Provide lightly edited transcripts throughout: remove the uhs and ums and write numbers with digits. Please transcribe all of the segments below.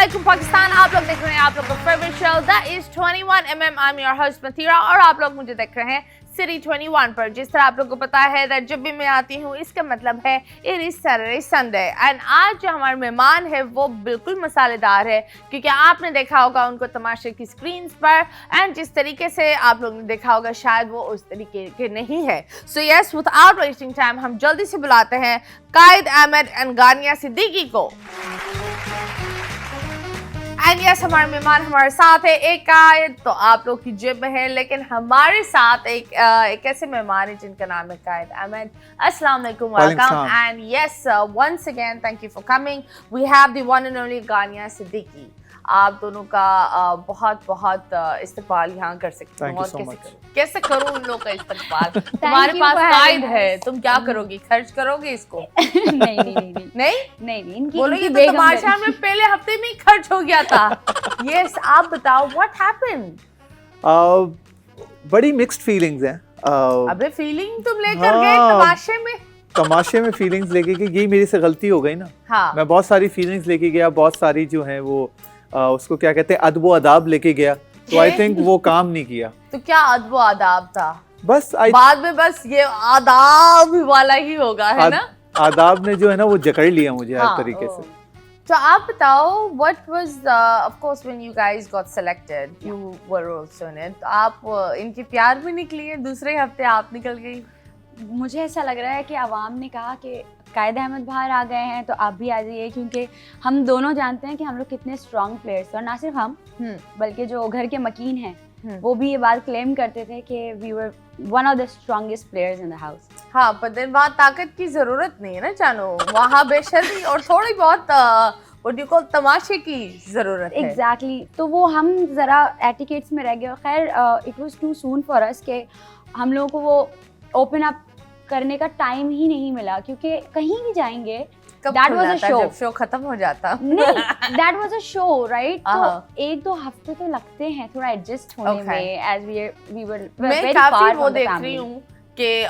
अस्सलामुअलैकुम पाकिस्तान। आप लोग देख रहे हैं आप लोग का favourite show that is 21mm। I am your host Mathira और आप लोग मुझे देख रहे हैं सिटी 21 पर। जिस तरह आप लोग को पता है दैट जब भी मैं आती हूँ इसका मतलब है it is Saturday Sunday. And आज जो हमारे मेहमान है वो बिल्कुल मसालेदार है क्योंकि आपने देखा होगा उनको तमाशे की स्क्रीन पर एंड जिस तरीके से आप लोग ने देखा होगा शायद वो उस तरीके के नहीं है। So yes, without wasting time हम जल्दी से बुलाते हैं कायद अहमद एंड गानिया सिद्दीकी को। एंड यस, हमारे मेहमान हमारे साथ है। एक कायद तो आप लोग की जेब में है, लेकिन हमारे साथ एक ऐसे मेहमान है जिनका नाम है कायद अहमद। अस्सलाम वालेकुम, welcome and yes once again thank you for coming. We have the one and only Ghania Siddiqui. आप दोनों का बहुत बहुत इस्तकबाल यहाँ कर सकते हैं। और कैसे करूँ उन लोग का इस्तकबाल? तुम्हारे पास कायद है, तुम क्या करोगी? खर्च करोगे इसको? नहीं बोलो, ये तो तमाशा में पहले हफ्ते में ही खर्च हो गया था। यस, आप बताओ व्हाट हैपेंड? बड़ी मिक्स्ड फीलिंग्स हैं। अबे फीलिंग तुम लेकर गए तमाशे में फीलिंग्स लेके गए, यही मेरी से गलती हो गई ना। हाँ। मैं बहुत सारी फीलिंग्स लेके गया, बहुत सारी जो है वो उसको क्या कहते हैं अदब अदाब लेके गया, तो आई थिंक वो काम नहीं किया। तो क्या अदब आदाब था? बस बाद में बस ये आदाब वाला ही होगा, है ना? आदाब ने जो है ना वो जकड़ लिया मुझे हर तरीके से। तो आप बताओ, what was of course when you guys got selected, you were also in it. आप इनके प्यार में निकली हैं, दूसरे हफ्ते आप निकल गई। मुझे ऐसा लग रहा है कि आवाम ने कहा कि कायद अहमद बाहर आ गए हैं तो आप भी आ जाइए, क्योंकि हम दोनों जानते हैं कि हम लोग कितने स्ट्रॉन्ग प्लेयर्स हैं। और ना सिर्फ हम बल्कि जो घर के मकीन हैं वो भी ये बात क्लेम करते थे कि we were one of the strongest players in the house. हाँ, पर दिन वहाँ ताकत की जरूरत नहीं है ना जानो, वहाँ बेशर्मी और थोड़ी बहुत व्हाट यू कॉल तमाशे की जरूरत है। एग्जैक्टली। तो वो हम जरा एटिकेट्स में रह गए। और खैर it was too soon for us कि हम लोगों को वो ओपन अप करने का टाइम ही नहीं मिला, क्योंकि कहीं भी जाएंगे that was a show। जब शो खत्म हो जाता। नहीं, that was a show, right? तो एक दो हफ्ते तो लगते हैं थोड़ा एडजस्ट होने में, as we were very far from the family। मैं काफी वो देख रही हूँ कि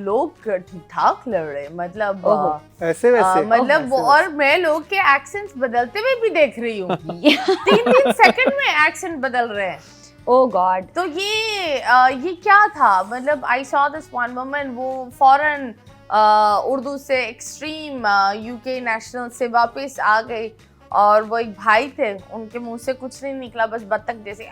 लोग ठीक ठाक लड़ रहे, मतलब ऐसे वैसे मतलब और मैं लोग के एक्सेंट्स बदलते हुए भी देख रही हूँ। 3 सेकंड में एक्सेंट बदल रहे हैं। Oh God! तो ये क्या था? मतलब I saw this one woman, वो फॉरेन उर्दू से एक्सट्रीम यूके नेशनल से वापस आ गई और वो एक भाई थे, उनके मुंह से कुछ नहीं निकला, बस बत्तख जैसे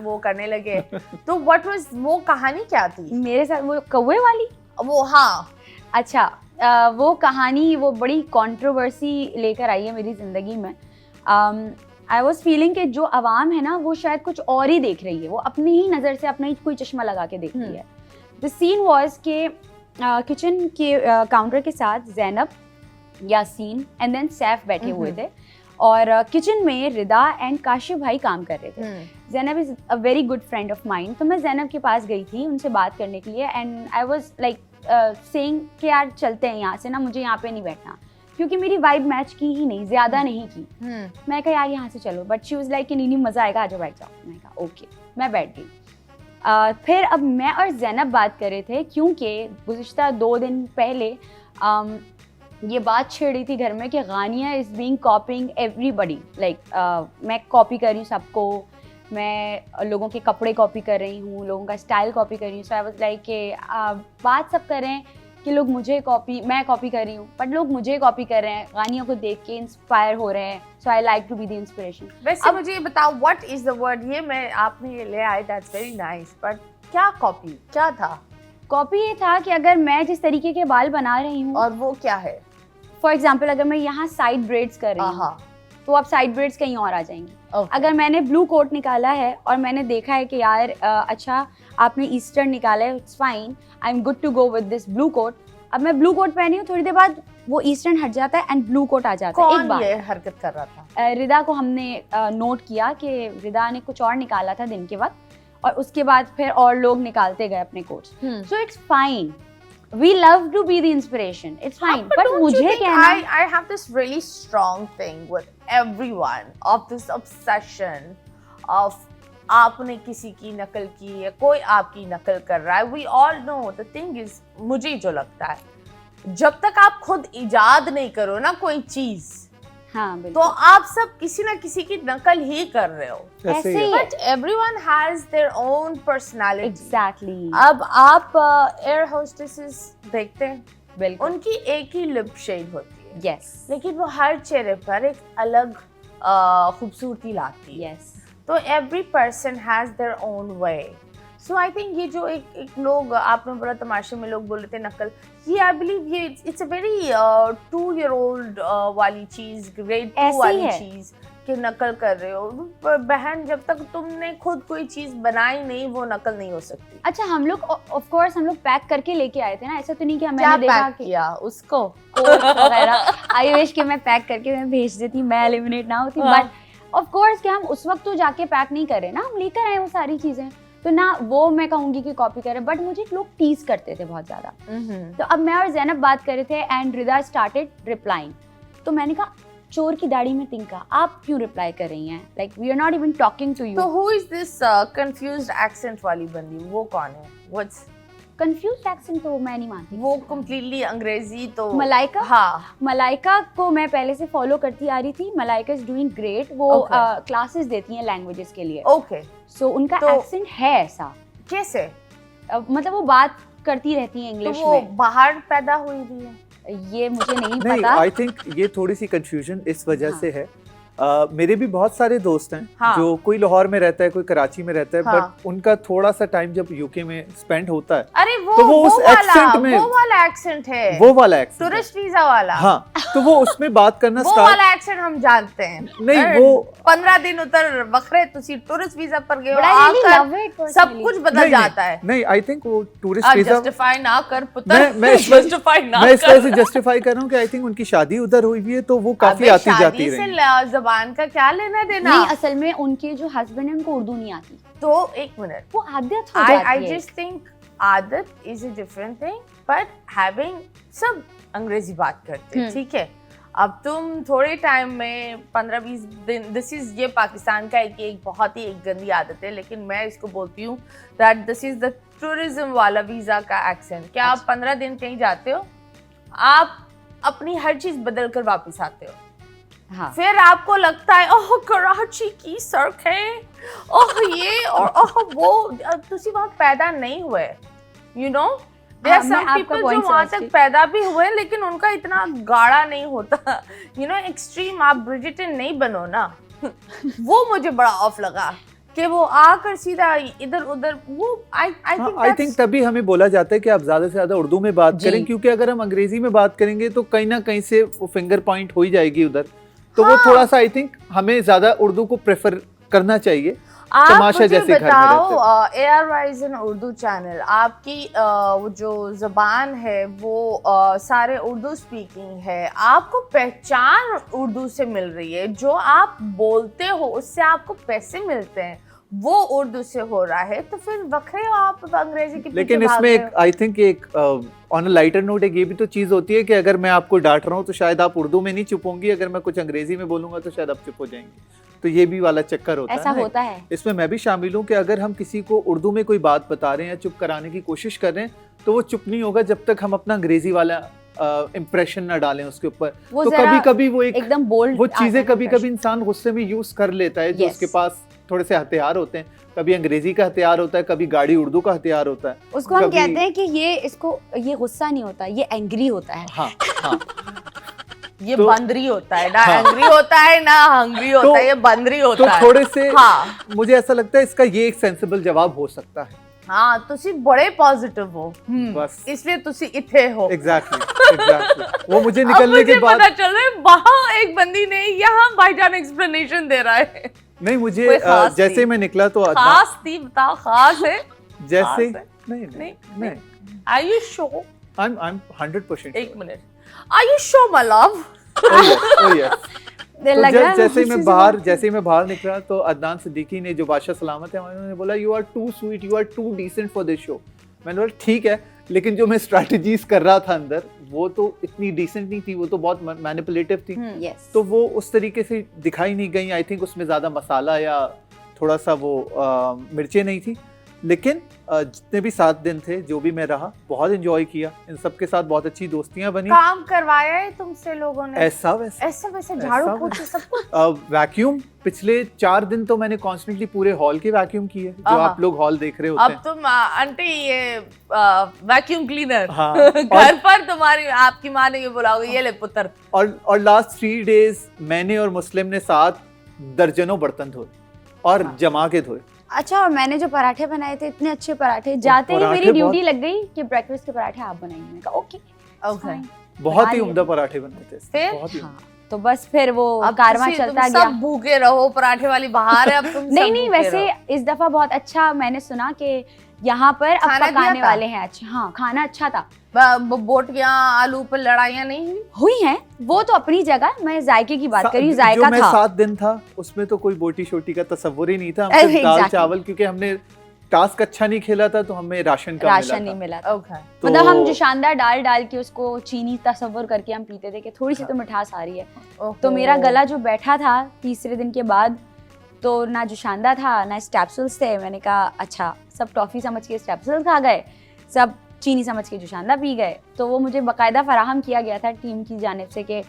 वो करने लगे। तो व्हाट वाज वो कहानी क्या थी? मेरे साथ वो कौवे वाली वो, हाँ अच्छा, वो कहानी वो बड़ी कंट्रोवर्सी लेकर आई है मेरी ज़िंदगी में। आई वॉज फीलिंग कि जो आवाम है ना वो शायद कुछ और ही देख रही है, वो अपनी ही नज़र से अपना ही कोई चश्मा लगा के देख रही है। द सीन वॉज के किचन के काउंटर के साथ ज़ैनब, यासीन एंड देन सैफ बैठे हुए थे और किचन में रिदा एंड काशिफ भाई काम कर रहे थे। Zainab is a very good friend of mine, तो मैं ज़ैनब के पास गई थी उनसे बात करने के लिए and I was like saying कि यार चलते हैं यहाँ से ना, मुझे यहाँ पे नहीं बैठना, क्योंकि मेरी वाइब मैच की ही नहीं, ज्यादा नहीं की। मैं कहा यार यहाँ से चलो, बट शी वाज लाइक कि नहीं मजा आएगा, आजो बैठ जाओ। मैं कहा ओके, मैं बैठ गई। फिर अब मैं और ज़ैनब बात कर रहे थे, क्योंकि गुज़िश्ता 2 दिन पहले ये बात छिड़ रही थी घर में कि Ghania is being कॉपिंग everybody, like मैं कॉपी कर रही हूँ सबको, मैं लोगों के कपड़े कॉपी कर रही हूँ, लोगों का स्टाइल कॉपी कर रही हूँ। सो आई वाज लाइक कि बात सब करें कि लोग मुझे मैं कॉपी कर रही हूँ, बट लोग मुझे कॉपी कर रहे हैं, गानियों को देख के इंस्पायर हो रहे हैं। So I like to be the inspiration. वैसे मुझे ये बताओ, व्हाट इज द वर्ड? ये मैं आपने ये ले आए, दैट्स वेरी नाइस, बट क्या कॉपी क्या था? कॉपी ये था कि अगर मैं जिस तरीके के बाल बना रही हूँ, और वो क्या है? फॉर एग्जाम्पल अगर मैं यहाँ साइड ब्रेड्स कर रही हूँ तो अब साइड ब्रेड्स कहीं और आ जाएंगी। अगर मैंने ब्लू कोट निकाला है और मैंने देखा है कि यार अच्छा आपने ईस्टर्न निकाला है, it's fine, I am good to go with this blue coat. अब मैं ब्लू कोट पहनी हूँ, थोड़ी देर बाद वो ईस्टर्न हट जाता है एंड ब्लू कोट आ जाता है। एक बार ये हरकत कर रहा था? रिदा को हमने नोट किया कि रिदा ने कुछ और निकाला था दिन के वक्त, और उसके बाद फिर और लोग निकालते गए अपने quotes. So it's fine, we love to be the inspiration, it's fine, but मुझे कहना, I have this really strong thing with everyone of this obsession of आपने किसी की नकल की या कोई आपकी नकल कर रहा है। We all know the thing is, मुझे जो लगता है जब तक आप खुद इजाद नहीं करो ना कोई चीज, हाँ तो बिल्कुल आप सब किसी ना किसी की नकल ही कर रहे हो, ऐसे ऐसे ही ही है। But everyone has their own personality. Exactly अब आप एयर होस्टेसेस देखते हैं, बिल्कुल उनकी एक ही लिप शेड होती है, यस लेकिन वो हर चेहरे पर एक अलग खूबसूरती लाती है। यस तो every person has their own way. So I think ये जो एक लोग आपने बोला तमाशे में लोग बोल रहे थे नकल, ये आई बिलीव ये इट्स अ वेरी 2-year-old वाली चीज, grade 2 ऐसे ही वाली है। चीज कि नकल कर रहे हो। पर बहन, जब तक तुमने खुद कोई चीज बनाई नहीं वो नकल नहीं हो सकती। अच्छा हम लोग ऑफ कोर्स हम लोग पैक करके लेके आए थे ना, ऐसा तो नहीं कि क्या मैंने देखा पैक कि किया उसको? कोट वगैरह आई विश कि मैं पैक करके मैं भेज देती, मैं एलिमिनेट ना होती, हाँ। बट ऑफ कोर्स कि हम उस वक्त तो जाके पैक नहीं करे ना, हम लेकर आए वो सारी चीजें, तो ना वो मैं कहूंगी कि कॉपी करे, बट मुझे लोग टीज करते थे बहुत ज्यादा। तो अब मैं और जैनब बात कर रहे थे एंड रिदा स्टार्टेड रिप्लाइंग, तो मैंने कहा चोर की दाढ़ी में तिनका, आप क्यों रिप्लाई कर रही हैं, like we are not even talking to तो you. Who is this confused accent वाली बंदी, वो कौन है? व्हाट्स कंफ्यूज एक्सेंट तो मैं नहीं मानती। वो कंप्लीटली अंग्रेजी तो मलाइका? हाँ, मलाइका को मैं पहले से फॉलो करती आ रही थी, मलाइका इज डूइंग ग्रेट, वो Okay. क्लासेस देती हैं लैंग्वेजेस के लिए, ओके। सो उनका तो- एक्सेंट है ऐसा, कैसे? मतलब वो बात करती रहती हैं तो इंग्लिश वो में, बाहर पैदा हुई थी है? ये मुझे नहीं नहीं, पता। आई थिंक ये थोड़ी सी कंफ्यूजन इस वजह हाँ। से है। मेरे भी बहुत सारे दोस्त हैं हाँ। जो कोई लाहौर में रहता है, कोई कराची में रहता है, हाँ। बट उनका थोड़ा सा टाइम जब यूके में स्पेंड होता है अरे वो तो वो उस वाला accent में- वो वाला एक्सेंट है, वो वाला एक्सेंट, टूरिस्ट वीजा वाला। हाँ, तो वो उसमें बात करना वो स्टार्ट, वाला एक्सेंट हम जानते हैं। नहीं, अरे, वो- 15 दिन उतर बखरे तुसी टूरिस्ट वीजा पर गए हो, But I really आकर love it सब personally. कुछ बदल नहीं, जाता है। नहीं, आई थिंक वो टूरिस्ट वीजा, जस्टिफाई ना कर पुत्र, मैं इस वजह- जस्टिफाई ना मैं इस कर। वजह से जस्टिफाई कर रहा हूँ कि आई थिंक उनकी शादी उधर हुई हुई है, तो वो काफी अबे, आती जाती शादी रही। से जबान का क्या लेना देना? नहीं, असल में उनके जो हस्बैंड है उनको उर्दू नहीं आती, तो एक मिनट, वो आदत हो I जाती है। just think आदत is a different thing, but having सब अंग्रेजी बात करते हैं, ठीक है। अब तुम थोड़े टाइम में 15-20 दिन, दिस इज ये पाकिस्तान का एक बहुत ही एक गंदी आदत है, लेकिन मैं इसको बोलती हूँ that this is the tourism वाला वीजा का एक्सेंट। क्या आप 15 दिन कहीं जाते हो, आप अपनी हर चीज बदल कर वापस आते हो, हाँ फिर आपको लगता है ओह कराची की सड़क है, ओह ये और ओह वो, तुसी वहाँ पैदा नहीं हुए, यू नो। देयर हाँ, मैं सम आपका पीपल जो point वहाँ समझती तक पैदा भी हुए लेकिन उनका इतना गाढ़ा नहीं होता, यू नो, एक्सट्रीम। आप ब्रिजिटन नहीं बनो ना। वो मुझे बड़ा ऑफ लगा कि वो आकर सीधा इधर उधर, वो आई थिंक तभी हमें बोला जाता है कि आप ज्यादा से ज्यादा उर्दू में बात जी। करें, क्योंकि अगर हम अंग्रेजी में बात करेंगे तो कहीं ना कहीं से वो फिंगर पॉइंट हो ही जाएगी उधर, तो वो हाँ। थोड़ा सा आई थिंक हमें ज्यादा उर्दू को प्रेफर करना चाहिए। आप तमाशा मुझे जैसे घर में बताओ, एयर वाइजन उर्दू चैनल, आपकी वो जो जबान है वो सारे उर्दू स्पीकिंग है, आपको पहचान उर्दू से मिल रही है, जो आप बोलते हो उससे आपको पैसे मिलते हैं, वो उर्दू से हो रहा है, तो फिर बखरे हो आप अंग्रेजी के पीछे लेकिन भाग इसमें रहे एक आई थिंक एक ऑन अ लाइटर नोट एक ये भी तो चीज होती है कि अगर मैं आपको डांट रहा हूँ तो शायद आप उर्दू में नहीं चुप होंगी, अगर मैं कुछ अंग्रेजी में बोलूंगा तो शायद आप चुप हो जाएंगी, तो ये भी वाला चक्कर होता ऐसा है ना। होता है। इसमें मैं भी शामिल हूँ कि अगर हम किसी को उर्दू में कोई बात बता रहे हैं या चुप कराने की कोशिश कर रहे हैं तो वो चुप नहीं होगा जब तक हम अपना अंग्रेजी वाला इम्प्रेशन ना डालें उसके ऊपर। वो तो जरा कभी कभी वो एक एकदम बोल्ड, वो चीजें कभी कभी इंसान गुस्से में यूज कर लेता है, जो Yes. उसके पास थोड़े से हथियार होते हैं, कभी अंग्रेजी का हथियार होता है, कभी गाड़ी उर्दू का हथियार होता है। उसको हम कभी- कहते हैं कि ये गुस्सा नहीं होता, ये एंग्री होता है। हाँ हाँ, ये तो- बंदरी होता है ना, हाँ। एंग्री होता है ना हंग्री होता तो- है, ये बंदरी तो होता है। थोड़े से हाँ मुझे ऐसा लगता है इसका ये एक सेंसिबल जवाब हो सकता है। हाँ, तुसी बड़े पॉजिटिव हो, बस इसलिए तुसी इथे हो। एग्जैक्टली वो मुझे अब निकलने मुझे के बाद पता चल रहा है वहाँ एक बंदी ने, यहाँ भाईजान एक्सप्लेनेशन दे रहा है। नहीं, मुझे कोई खास जैसे थी? मैं निकला तो खास थी, बताओ खास है? जैसे खास है? नहीं नहीं, नहीं Are you sure? I am 100% एक minute, Are you sure, my love? तो लग रहा है जैसे ही उसी से मैं बाहर निकला तो अदनान सिद्दीकी ने, जो बादशाह सलामत है, उन्होंने बोला you are too sweet, you are too decent for this show. मैंने बोला ठीक है, लेकिन जो मैं स्ट्रैटेजीज कर रहा था अंदर वो तो इतनी डिसेंट नहीं थी, वो तो बहुत मैनिपुलेटिव थी, यस, तो वो उस तरीके से दिखाई नहीं गई। आई थिंक उसमें ज़्यादा मसाला या थोड़ा सा वो मिर्चें नहीं थी, लेकिन जितने भी 7 दिन थे, जो भी मैं रहा, बहुत एंजॉय किया, इन सब के साथ बहुत अच्छी दोस्तियां बनी। काम करवाया है तुमसे लोगों ने? ऐसा वैसा ऐसा वैसे झाड़ू ऐसा पोछे सब कुछ? वैक्यूम पिछले 4 दिन तो मैंने कॉन्स्टेंटली पूरे हॉल की वैक्यूम की है, जो आहा। आप लोग हॉल देख रहे होते अब हैं। तुम आंटी ये वैक्यूम क्लीनर हाँ, घर पर तुम्हारी आपकी माँ ने ये बोलाओगे ये ले पुत्र। और लास्ट 3 डेज मैंने और मुस्लिम ने साथ दर्जनों बर्तन धोए और हाँ। जमा के धोए। अच्छा, और मैंने जो पराठे बनाए थे, इतने अच्छे पराठे, जाते ही पराठे मेरी ड्यूटी बहुत- लग गई कि ब्रेकफास्ट के पराठे आप बनाएंगे। मैंने कहा ओके ओके fine। बहुत बना ही लिए। उम्दा पराठे बने थे, फिर? बहुत ही हाँ, तो बस फिर वो अब कारवां तुम चलता सब गया। भूखे रहो, पराठे वाली बाहर है, अब तुम नहीं सब नहीं, भूखे वैसे रहो। इस दफा बहुत अच्छा मैंने सुना कि यहाँ पर अब खाना दिया पकाने था? वाले हैं। अच्छा हाँ, खाना अच्छा था। बोटियां आलू पर लड़ाइयां नहीं हुई? हुई हैं, वो तो अपनी जगह, मैं जायके की बात कर रही हूँ, जो जायका मैं था। 7 दिन था उसमें तो कोई बोटी शोटी का तस्वुर ही नहीं था। हम अरे, सिर्फ दाल exactly। चावल, क्योंकि हमने टास्क अच्छा नहीं खेला था तो हमें राशन का राशन मिला नहीं था। मिला था। ओके तो मतलब हम जो शानदार डाल डाल के उसको चीनी तस्वुर करके हम पीते थे कि थोड़ी सी तो मिठास आ रही है। तो मेरा गला जो बैठा था तीसरे दिन के बाद, तो ना जो शानदार था ना स्टेप्सुल्स थे। मैंने कहा अच्छा, सब टॉफी समझ के स्टेप्सुल्स खा गए, सब चीनी समझ के जो शानदार पी गए। तो वो मुझे बाकायदा फराहम किया गया था टीम की जानिब से कि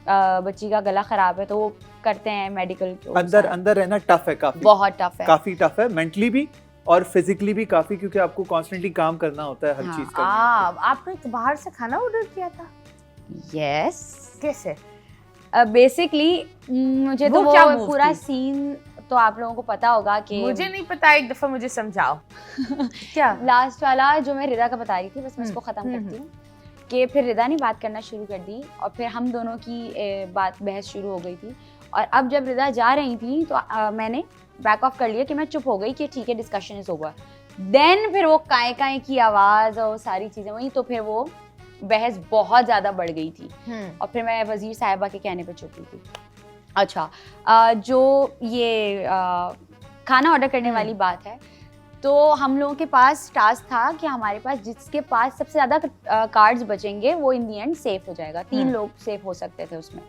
बच्ची का गला खराब है, तो वो करते हैं मेडिकल। अंदर अंदर रहना टफ है, बहुत टफ है। काफी टफ है, मेंटली भी और फिजिकली भी काफी, क्योंकि आपको कॉन्स्टेंटली काम करना होता है हर हाँ, चीज का। आपने बाहर से खाना ऑर्डर किया था? यस, कैसे? बेसिकली मुझे वो तो क्या वो move पूरा थी? सीन तो आप लोगों को पता होगा कि मुझे नहीं पता, एक दफा मुझे समझाओ। क्या? लास्ट वाला जो मैं रिदा का बता रही थी, बस मैं इसको खत्म हम्म, करती हूँ कि फिर रिदा ने बात करना शुरू कर दी और फिर हम दोनों की बात बहस शुरू हो गई थी। और अब जब रिदा जा रही थी तो मैंने बैक ऑफ कर लिया कि मैं चुप हो गई कि ठीक है, डिस्कशन इज ओवर। देन फिर वो काए काए की आवाज़ और सारी चीज़ें वही, तो फिर वो बहस बहुत ज़्यादा बढ़ गई थी और फिर मैं वज़ीर साहिबा के कहने पे चुप हुई थी। अच्छा, जो ये खाना ऑर्डर करने वाली बात है, तो हम लोगों के पास टास्क था कि हमारे पास जिसके पास सबसे ज़्यादा कार्ड्स बचेंगे वो इन दी एंड सेफ हो जाएगा। 3 लोग सेफ हो सकते थे उसमें।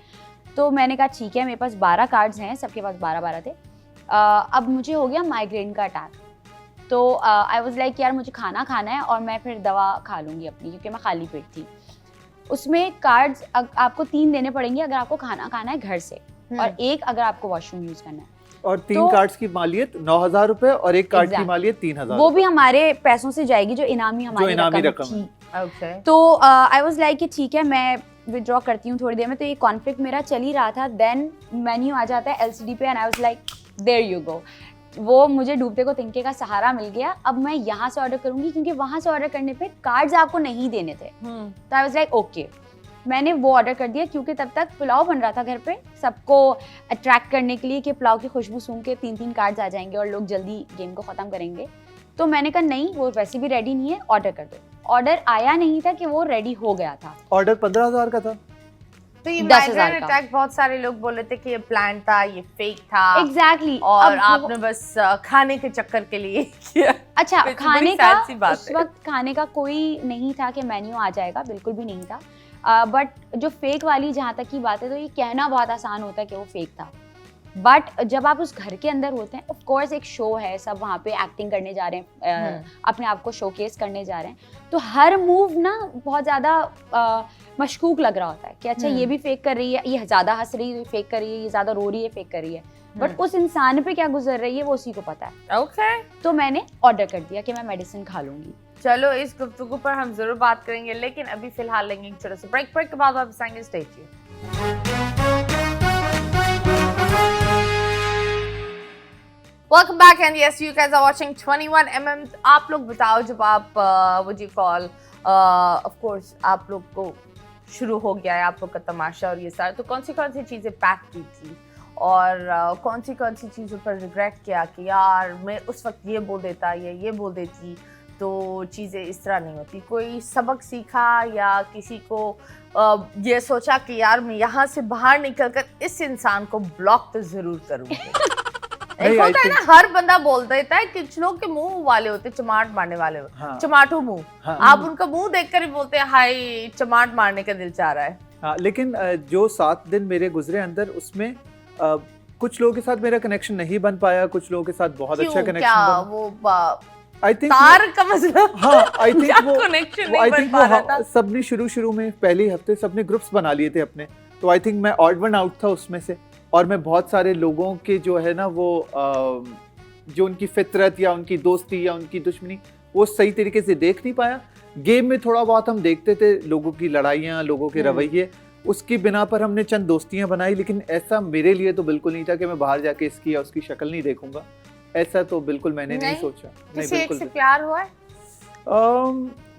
तो मैंने कहा ठीक है, मेरे पास 12 कार्ड्स हैं, सबके पास 12-12 थे। अब मुझे हो गया माइग्रेन का अटैक, तो आई वाज लाइक यार मुझे खाना खाना है और मैं फिर दवा खा लूँगी अपनी, क्योंकि मैं खाली पेट थी। उसमें कार्ड्स आपको 3 देने पड़ेंगे अगर आपको खाना खाना है घर से, और 1 अगर आपको वॉशरूम यूज़ करना है। और 3 तो- कार्ड्स की मालियत 9,000 रुपए और 1 कार्ड की Exactly। मालियत 3,000। वो भी हमारे पैसों से जाएगी, जो इनामी हमारी इनामी रकम रकम है। थी। ओके। तो आई वाज लाइक कि ठीक है, मैं विड्रॉ करती हूँ थोड़ी देर में। तो ये कॉन्फ्लिक्ट मेरा चल ही रहा था। देन मेन्यू आ जाता है एलसीडी पे and I was like there you go. वो मुझे डूबते को तिनके का सहारा मिल गया। अब मैं यहाँ से ऑर्डर करूँगी, क्योंकि वहाँ से ऑर्डर करने पे कार्ड्स आपको नहीं देने थे। तो आई वाज लाइक ओके, मैंने वो ऑर्डर कर दिया, क्योंकि तब तक पुलाव बन रहा था घर पे, सबको अट्रैक्ट करने के लिए कि पुलाव की खुशबू सूंघ के 3-3 कार्ड्स आ जाएंगे और लोग जल्दी गेम को ख़त्म करेंगे। तो मैंने कहा नहीं, वो वैसे भी रेडी नहीं है, ऑर्डर कर दो। ऑर्डर आया नहीं था कि वो रेडी हो गया था। ऑर्डर 15,000 का था। तो ये 10,000 माइग्रेन का। अटैक बहुत सारे लोग बोल रहे थे कि ये प्लान था, ये फेक था। एग्जैक्टली। और आपने बस खाने के चक्कर के लिए किया। अच्छा, बड़ी खाने sad का सी बात उस है। वक्त खाने का कोई नहीं था कि मेन्यू आ जाएगा, बिल्कुल भी नहीं था। बट जो फेक वाली जहाँ तक की बात है, तो ये कहना बहुत आसान होता है कि वो फेक था, बट जब आप उस घर के अंदर होते हैं, ऑफ कोर्स एक शो है, सब वहाँ पे एक्टिंग करने जा रहे हैं, अपने आप को शोकेस करने जा रहे हैं, तो हर मूव ना बहुत ज़्यादा मशकूक लग रहा होता है कि अच्छा ये भी फेक कर रही है, ये ज़्यादा हंस रही है फेक कर रही है, ये ज़्यादा रो रही है फेक कर रही है, बट उस इंसान पे क्या गुजर रही है वो उसी को पता है। ओके। तो मैंने ऑर्डर कर दिया कि मैं मेडिसिन खा लूँगी। चलो, इस गुफ्तगू पर हम जरूर बात करेंगे, लेकिन अभी फिलहाल लेंगे एक छोटा सा ब्रेक के बाद वापस आएंगे। Stay tuned. Welcome back and yes, you guys are watching 21mm। आप लोग बताओ, जब आप what do you call, of course आप लोग को शुरू हो गया है आप लोग का तमाशा और ये सारा, तो कौन सी चीज़ें पैक की थी और कौन सी चीज़ों पर रिग्रेट किया कि यार मैं उस वक्त ये बोल देता या ये बोल देती तो चीज़ें इस तरह नहीं होती? कोई सबक सीखा या किसी को ये सोचा कि यार मैं यहाँ से बाहर निकलकर इस इंसान को ब्लॉक तो ज़रूर करूँगी? एक होता है ना, हर बंदा बोल देता है, कुछ लोग के मुंह वाले होते, चमाट मारने वाले होते, हाँ। चमाटू मुंह। हाँ। आप उनका मुंह देखकर ही बोलते हैं हाय चमाट मारने का दिल चाह रहा है। हाँ, लेकिन जो 7 दिन मेरे गुजरे अंदर, उसमें कुछ लोगों के साथ मेरा कनेक्शन नहीं बन पाया, कुछ लोगों के साथ बहुत अच्छा क्यों? कनेक्शन क्या बना। वो आई थिंक तार का मतलब हाँ आई थिंक क्या वो connection वो नहीं आई बन थिंक पा रहा था। वो सबने शुरू में पहले ही हफ्ते सबने ग्रुप्स बना लिए थे अपने, तो आई थिंक मैं ऑड वन आउट था उसमें से, और मैं बहुत सारे लोगों के जो है ना वो जो उनकी फितरत या उनकी दोस्ती या उनकी दुश्मनी वो सही तरीके से देख नहीं पाया। गेम में थोड़ा बहुत हम देखते थे लोगों की लड़ाइयाँ, लोगों के रवैये, उसकी बिना पर हमने चंद दोस्तियां बनाई, लेकिन ऐसा मेरे लिए तो बिल्कुल नहीं था कि मैं बाहर जाके इसकी या उसकी शक्ल नहीं देखूंगा। ऐसा तो बिल्कुल मैंने नहीं सोचा। नहीं किसी एक बिल्कुल से भी। प्यार हुआ है?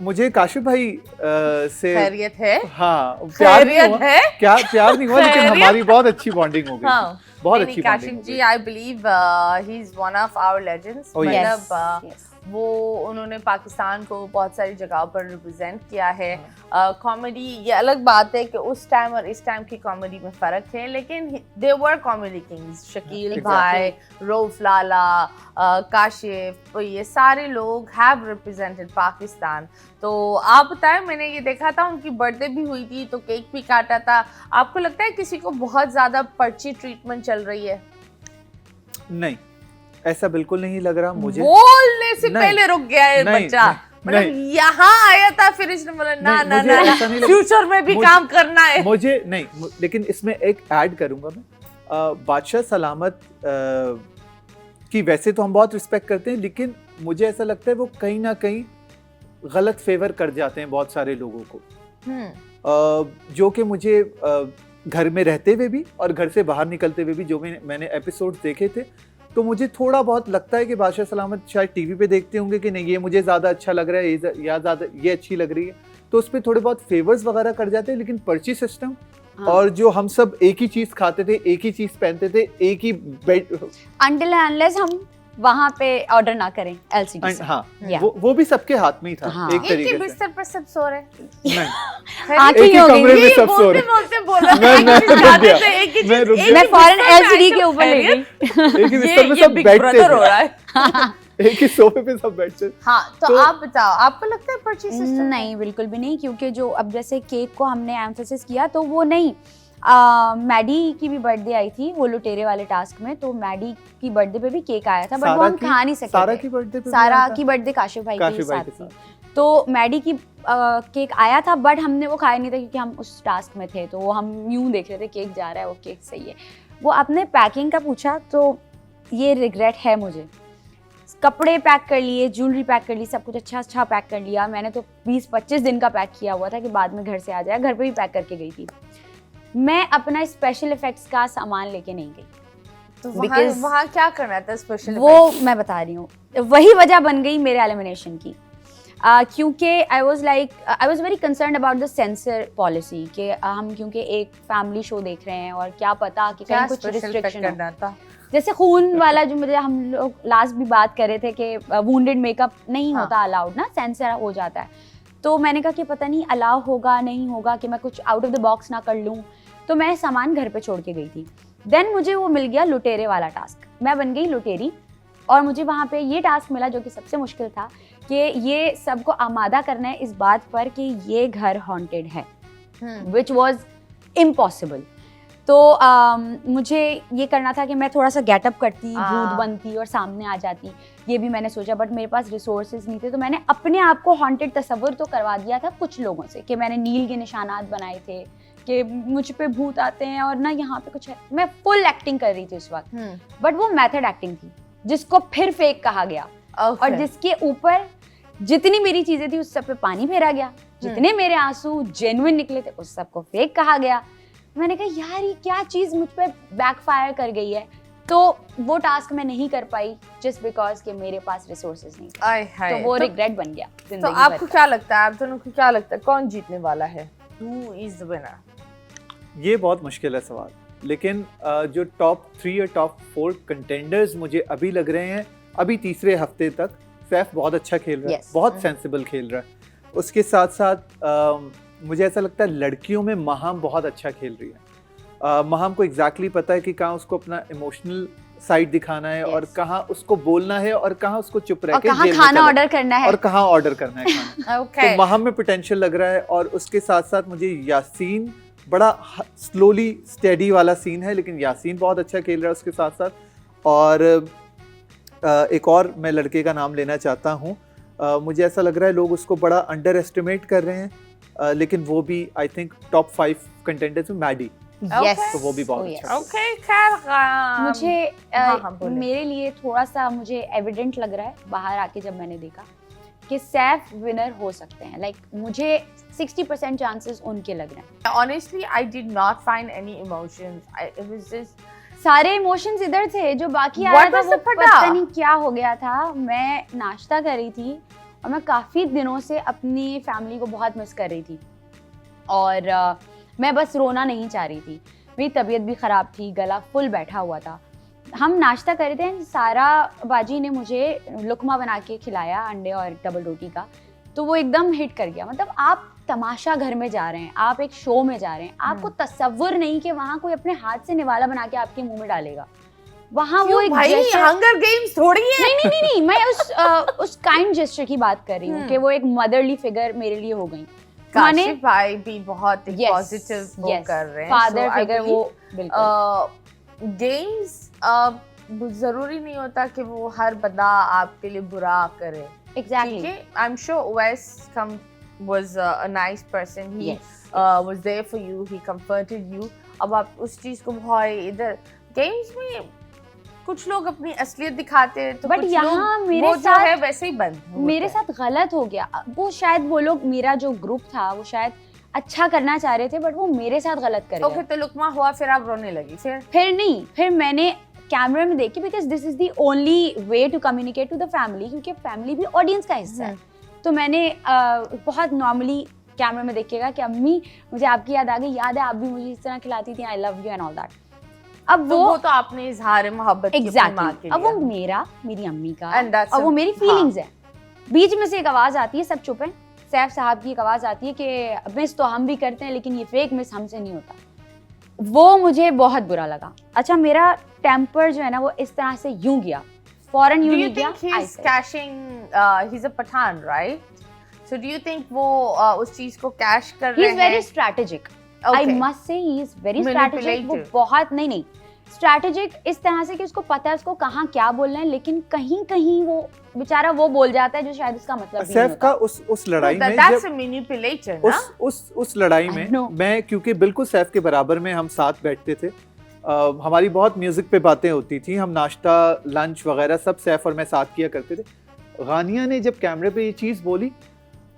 मुझे काशिफ भाई से खैरियत है? हाँ प्यार नहीं खैरियत हुआ, है? क्या प्यार नहीं हुआ, लेकिन खैरियत? हमारी बहुत अच्छी बॉन्डिंग हो गई हाँ। थी, बहुत नहीं, अच्छी काशिफ बॉन्डिंग जी I believe he is one of our legends. Oh, yes. मतलब वो उन्होंने पाकिस्तान को बहुत सारी जगहों पर रिप्रेजेंट किया है। कॉमेडी ये अलग बात है कि उस टाइम और इस टाइम की कॉमेडी में फ़र्क है, लेकिन दे वर कॉमेडी किंग्स। शकील Exactly. भाई, रऊफ लाला, काशिफ, ये सारे लोग हैव रिप्रेजेंटेड पाकिस्तान। तो आप बताएं, मैंने ये देखा था उनकी बर्थडे भी हुई थी तो केक भी काटा था। आपको लगता है किसी को बहुत ज़्यादा पर्ची ट्रीटमेंट चल रही है? नहीं, ऐसा बिल्कुल नहीं लग रहा मुझे। बोलने से नहीं, पहले रुक गया है नहीं, बच्चा। नहीं, मतलब यहाँ आया था, फिर इसने बोला ना नहीं, ना मुझे ना ऐसा नहीं लगा। फ्यूचर में भी मुझे- काम करना है। मुझे नहीं, लेकिन इसमें एक ऐड करूंगा मैं। बादशाह सलामत की वैसे तो हम बहुत रिस्पेक्ट करते हैं, लेकिन मुझे ऐसा लगता है वो कहीं ना कहीं गलत फेवर कर जाते हैं बहुत सारे लोगों को, जो कि मुझे घर में रहते हुए भी और घर से बाहर निकलते हुए भी जो मैंने एपिसोड देखे थे, तो मुझे थोड़ा बहुत लगता है कि बादशाह सलामत शायद टीवी पे देखते होंगे कि नहीं ये मुझे ज़्यादा अच्छा लग रहा है या ज़्यादा ये अच्छी लग रही है, तो उस पर थोड़े बहुत फेवर्स वगैरह कर जाते हैं। लेकिन पर्ची सिस्टम और जो हम सब एक ही चीज़ खाते थे, एक ही चीज़ पहनते थे, एक ही बेड, अनटिल अनलेस हम वहाँ पे ऑर्डर ना करें एलसीडी से। हाँ Yeah. वो भी सबके हाथ में ही था। हाँ। एक एक ही तरीके से बिस्तर पर सब सो रहे हैं। नहीं, आँखें एक ही हो गई। कमरे में ये सब सो बोलते रहे। बोलते बोला मैं रुक जाते गया। थे एक ही मैं चीज- रुक एक गया। मैं ही फॉरन बिस्तर पे एलसीडी आइटम के ऊपर ले खैरियत? गई। एक ही बिस्तर में ये सब बिग बैठते ब्रदर हो रहा थे, है। एक ही सोफे पे सब बैठते थे। हाँ तो तो- आप बताओ, आपको लगता है पर्ची सिस्टम? नहीं, बिल्कुल भी नहीं, क्योंकि जो अब जैसे केक को हमने एम्फेसिस किया तो वो नहीं, मैडी की भी बर्थडे आई थी वो लुटेरे वाले टास्क में, तो मैडी की बर्थडे पे भी केक आया था, बट वो हम खा नहीं सके सारा थे। की बर्थडे पे सारा भी आया की बर्थडे काशिफ भाई के काशिफ भाई साथ के थी, साथ। तो मैडी की केक आया था, बट हमने वो खाया नहीं था क्योंकि हम उस टास्क में थे, तो वो हम यूं देख रहे थे केक जा रहा है, वो केक सही है। वो आपने पैकिंग का पूछा तो ये रिग्रेट है मुझे। कपड़े पैक कर लिए, ज्वेलरी पैक कर ली, सब कुछ अच्छा पैक कर लिया। मैंने तो 20-25 दिन का पैक किया हुआ था कि बाद में घर से आ जाए, घर पे भी पैक करके गई थी। मैं अपना स्पेशल इफेक्ट्स का सामान लेके नहीं गई, तो Because वहाँ क्या करना था स्पेशल? वो मैं बता रही हूँ, वही वजह बन गई मेरे एलिमिनेशन की। क्योंकि I was very concern about the sensor policy कि हम क्योंकि एक फैमिली शो देख रहे हैं और क्या पता कि क्या कहीं कुछ स्पेशल रिस्ट्रिक्शन करना था? जैसे खून वाला जो मुझे हम लोग लास्ट भी बात कर रहे थे कि वुंडेड मेकअप नहीं हाँ। होता अलाउड ना, सेंसर हो जाता है। तो मैंने कहा कि पता नहीं अलाउ होगा नहीं होगा, कि मैं कुछ आउट ऑफ द बॉक्स ना कर लूँ, तो मैं सामान घर पे छोड़ के गई थी। देन मुझे वो मिल गया लुटेरे वाला टास्क, मैं बन गई लुटेरी, और मुझे वहाँ पे ये टास्क मिला जो कि सबसे मुश्किल था कि ये सबको आमादा करना है इस बात पर कि ये घर हॉन्टेड है, विच वॉज इम्पॉसिबल। तो मुझे ये करना था कि मैं थोड़ा सा गेटअप करती, भूत बनती और सामने आ जाती, ये भी मैंने सोचा, बट मेरे पास रिसोर्सेज नहीं थे। तो मैंने अपने आप को हॉन्टेड तस्वुर तो करवा दिया था कुछ लोगों से कि मैंने नील के निशानात बनाए थे कि मुझ पे भूत आते हैं और ना यहाँ पे कुछ है। मैं फुल एक्टिंग कर रही थी उस वक्त, बट वो मेथड एक्टिंग थी जिसको फिर फेक कहा गया। और जिसके ऊपर जितनी मेरी चीजें थी उस सब पे पानी फेरा गया, जितने मेरे आंसू जेन्युइन निकले थे उस सब को फेक कहा गया। मैंने कहा यार ये क्या चीज मुझ पे बैकफायर कर गई है। तो वो टास्क मैं नहीं कर पाई जस्ट बिकॉज कि मेरे पास रिसोर्सेज नहीं थे। तो वो रिग्रेट बन गया तो जिंदगी आपको भर क्या लगता है, आप दोनों को क्या लगता है कौन जीतने वाला है? Who is the winner? ये बहुत मुश्किल है सवाल, लेकिन जो टॉप 3 और टॉप 4 कंटेंडर्स मुझे अभी लग रहे हैं, अभी तीसरे हफ्ते तक सैफ बहुत अच्छा खेल रहा है, Yes. बहुत सेंसिबल खेल रहा है। उसके साथ साथ मुझे ऐसा लगता है लड़कियों में महाम बहुत अच्छा खेल रही है। महाम को एग्जैक्टली पता है कि कहाँ उसको अपना इमोशनल साइड दिखाना है और कहाँ उसको बोलना है और कहाँ उसको चुप रह और के कहाँ जेल में खाना चला- ऑर्डर करना है और कहाँ ऑर्डर करना है खाना। Okay. तो महाम में पोटेंशियल लग रहा है। और उसके साथ साथ मुझे यासीन, बड़ा स्लोली स्टेडी वाला सीन है, लेकिन यासीन बहुत अच्छा खेल रहा है उसके साथ साथ। और एक और मैं लड़के का नाम लेना चाहता हूँ। मुझे ऐसा लग रहा है लोग उसको बड़ा अंडर एस्टिमेट कर रहे हैं, लेकिन वो भी आई थिंक टॉप 5 कंटेंडर्स में मैडी, Yes. तो वो भी बहुत Oh, अच्छा yes. ओके खैर मुझे हाँ, बोलिए। मेरे लिए थोड़ा सा मुझे एविडेंट लग रहा है बाहर आके जब मैंने देखा कि सैफ विनर हो सकते हैं। लाइक मुझे 60% चांसेस उनके लग रहे हैं। honestly I did not find any emotions. It was just सारे इमोशंस इधर थे, जो बाकी आ What रहा था was वो the फटा? पता नहीं क्या हो गया था। मैं नाश्ता कर रही थी और मैं काफ़ी दिनों से अपनी फैमिली को बहुत मिस कर रही थी और मैं बस रोना नहीं चाह रही थी। मेरी तबीयत भी ख़राब थी, गला फुल बैठा हुआ था। हम नाश्ता कर रहे थे, सारा बाजी ने मुझे लुकमा बना के खिलाया अंडे और डबल रोटी का, तो वो एकदम हिट कर गया। मतलब आप तमाशा घर में जा रहे हैं, आप एक शो में जा रहे हैं, आपको तसव्वुर नहीं कि वहाँ कोई अपने हाथ से निवाला बना के आपके मुंह में डालेगा। वहाँ वो एक भाई gesture- हंगर गेम्स थोड़ी है। नहीं, मैं उस काइंड जेस्चर की बात कर रही हूँ कि वो एक मदरली फिगर मेरे लिए हो गई। माने काशिफ भाई भी बहुत Yes, पॉजिटिव वो yes, कर रहे हैं। फादर So, I फिगर वो believe, बिल्कुल गेम्स जरूरी नहीं होता कि वो हर बंदा आपके लिए बुरा करे। ठीक एग्जैक्टली। है, I am sure Owais was a nice person. He was there for you. He comforted you. अब आप उस चीज को बहुत इधर गेम्स में कुछ लोग अपनी असलियत दिखाते हैं, तो But कुछ यहाँ लोग मेरे वो जो साथ- है वैसे ही बंद होता मेरे है। साथ गलत हो गया। वो शायद वो लोग, मेरा जो ग्रुप था वो शायद अच्छा करना चाह रहे थे, बट वो मेरे साथ गलत कर ओके, गया। तो लुकमा हुआ, फिर आप रोने लगी। फिर मैंने कैमरे में देखी, because this is the only way to communicate to the family, क्योंकि फैमिली भी ऑडियंस का हिस्सा है। तो मैंने बहुत नॉर्मली कैमरे में देखिएगा कि अम्मी मुझे आपकी याद आ गई, याद है आप भी मुझे इस तरह खिलाती थी, I love you and all that. अब तो वो तो आपने इजहार मोहब्बत की अपनी माँ के एग्जैक्टली, अब वो लिए। मेरी अम्मी का And that's और वो a- मेरी फीलिंग्स है। बीच में से एक आवाज आती है, सब चुप हैं, सैफ साहब की एक आवाज आती है कि मिस तो हम भी करते हैं लेकिन ये फेक मिस हमसे नहीं होता। वो मुझे बहुत बुरा लगा। अच्छा, मेरा टेम्पर जो है ना वो इस तरह से यूं गया, फौरन Do यूं you नहीं गया। think he's cashing? He's a Pathan, right? So do you think वो उस चीज को कैश कर ही रहे इज वेरी हैं? Strategic, I Okay. Must say he is very strategic. वो Manipulative. बहुत नहीं स्ट्रैटेजिक इस तरह से कि उसको पता है उसको कहाँ क्या बोलना है, लेकिन कहीं कहीं वो बेचारा वो बोल जाता है जो शायद उसका मतलब भी नहीं सैफ होता। का उस लड़ाई में That's जब a manipulator, ना? उस लड़ाई I में know. मैं, क्योंकि बिल्कुल सैफ के बराबर में हम साथ बैठते थे, हमारी बहुत म्यूजिक पे बातें होती थी, हम नाश्ता लंच वगैरह सब सैफ और मैं साथ किया करते थे। गानिया ने जब कैमरे पे ये चीज बोली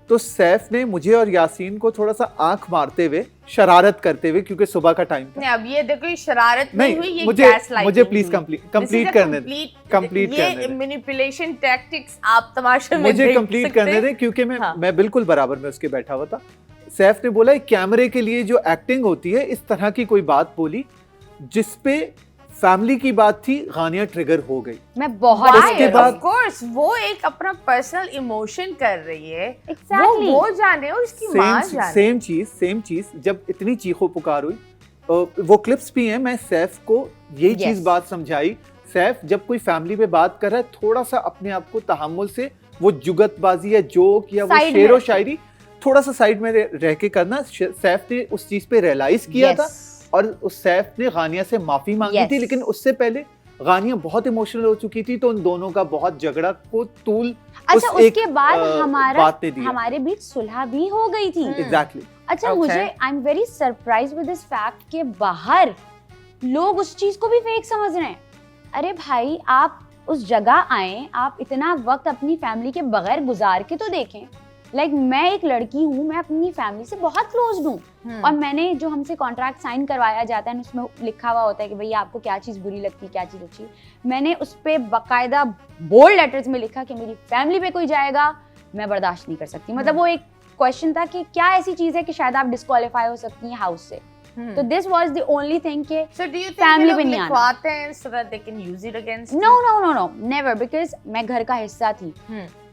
तो सैफ ने मुझे और यासीन को थोड़ा सा आंख मारते हुए, शरारत करते हुए, क्योंकि सुबह का टाइम था। नहीं, अब ये देखो, ये शरारत नहीं हुई, ये मुझे gaslighting प्लीज हुई। कंप्लीट करने दे, कंप्लीट ये करने दे। मैनिपुलेशन टैक्टिक्स आप तमाशे में मुझे देख कंप्लीट सकते करने हैं। दे, क्योंकि हाँ। मैं बिल्कुल बराबर में उसके बैठा हुआ था। सैफ ने बोला कैमरे के लिए जो एक्टिंग होती है, इस तरह की कोई बात बोली जिसपे फैमिली की बात थी, गानिया ट्रिगर हो गई। मैं बहुत Why? उसके बाद- Of course, वो एक अपना पर्सनल इमोशन कर रही है। Exactly. वो जाने और उसकी माँ जाने। सेम चीज जब इतनी चीखो पुकार हुई, वो क्लिप्स भी हैं, मैं सैफ को यही Yes. चीज बात समझाई। सैफ जब कोई फैमिली पे बात कर रहा है, थोड़ा सा अपने आप को तहम्मुल से, वो जुगतबाजी या जोक या वो Side शेरो में। शायरी थोड़ा सा साइड में रह के करना, सैफ ने उस चीज पे रियलाइज किया Yes. था और उस सैफ ने गानिया से माफी मांगी Yes. थी। लेकिन उससे पहले गानिया बहुत इमोशनल हो चुकी थी, तो उन दोनों का बहुत झगड़ा को तूल अच्छा, उस एक, उसके बाद बात ने दिया। हमारे बीच सुलह भी हो गई थी। एग्जैक्टली। अच्छा, Okay. मुझे I am very surprise with this fact के बाहर लोग उस चीज को भी फेक समझ रहे हैं। अरे भाई, आप उस जगह आए, आप इतना वक्त अपनी फैमिली के बगैर गुजार के तो देखें। लाइक मैं एक लड़की हूँ, मैं अपनी फैमिली से बहुत क्लोज हूँ और मैंने जो हमसे कॉन्ट्रैक्ट साइन करवाया जाता है उसमें लिखा हुआ होता है कि भैया आपको क्या चीज़ बुरी लगती है, क्या चीज़ अच्छी। मैंने उस पर बाकायदा बोल्ड लेटर्स में लिखा कि मेरी फैमिली पे कोई जाएगा मैं बर्दाश्त नहीं कर सकती। मतलब वो एक क्वेश्चन था कि क्या ऐसी चीज़ है कि शायद आप डिस्क्वालीफाई हो सकती हैं हाउस से। तो this was the only thing कि So do you think family ये पे लोग नहीं आना। लिखवाते हैं so that they can use it against you? No never, because मैं घर का हिस्सा थी।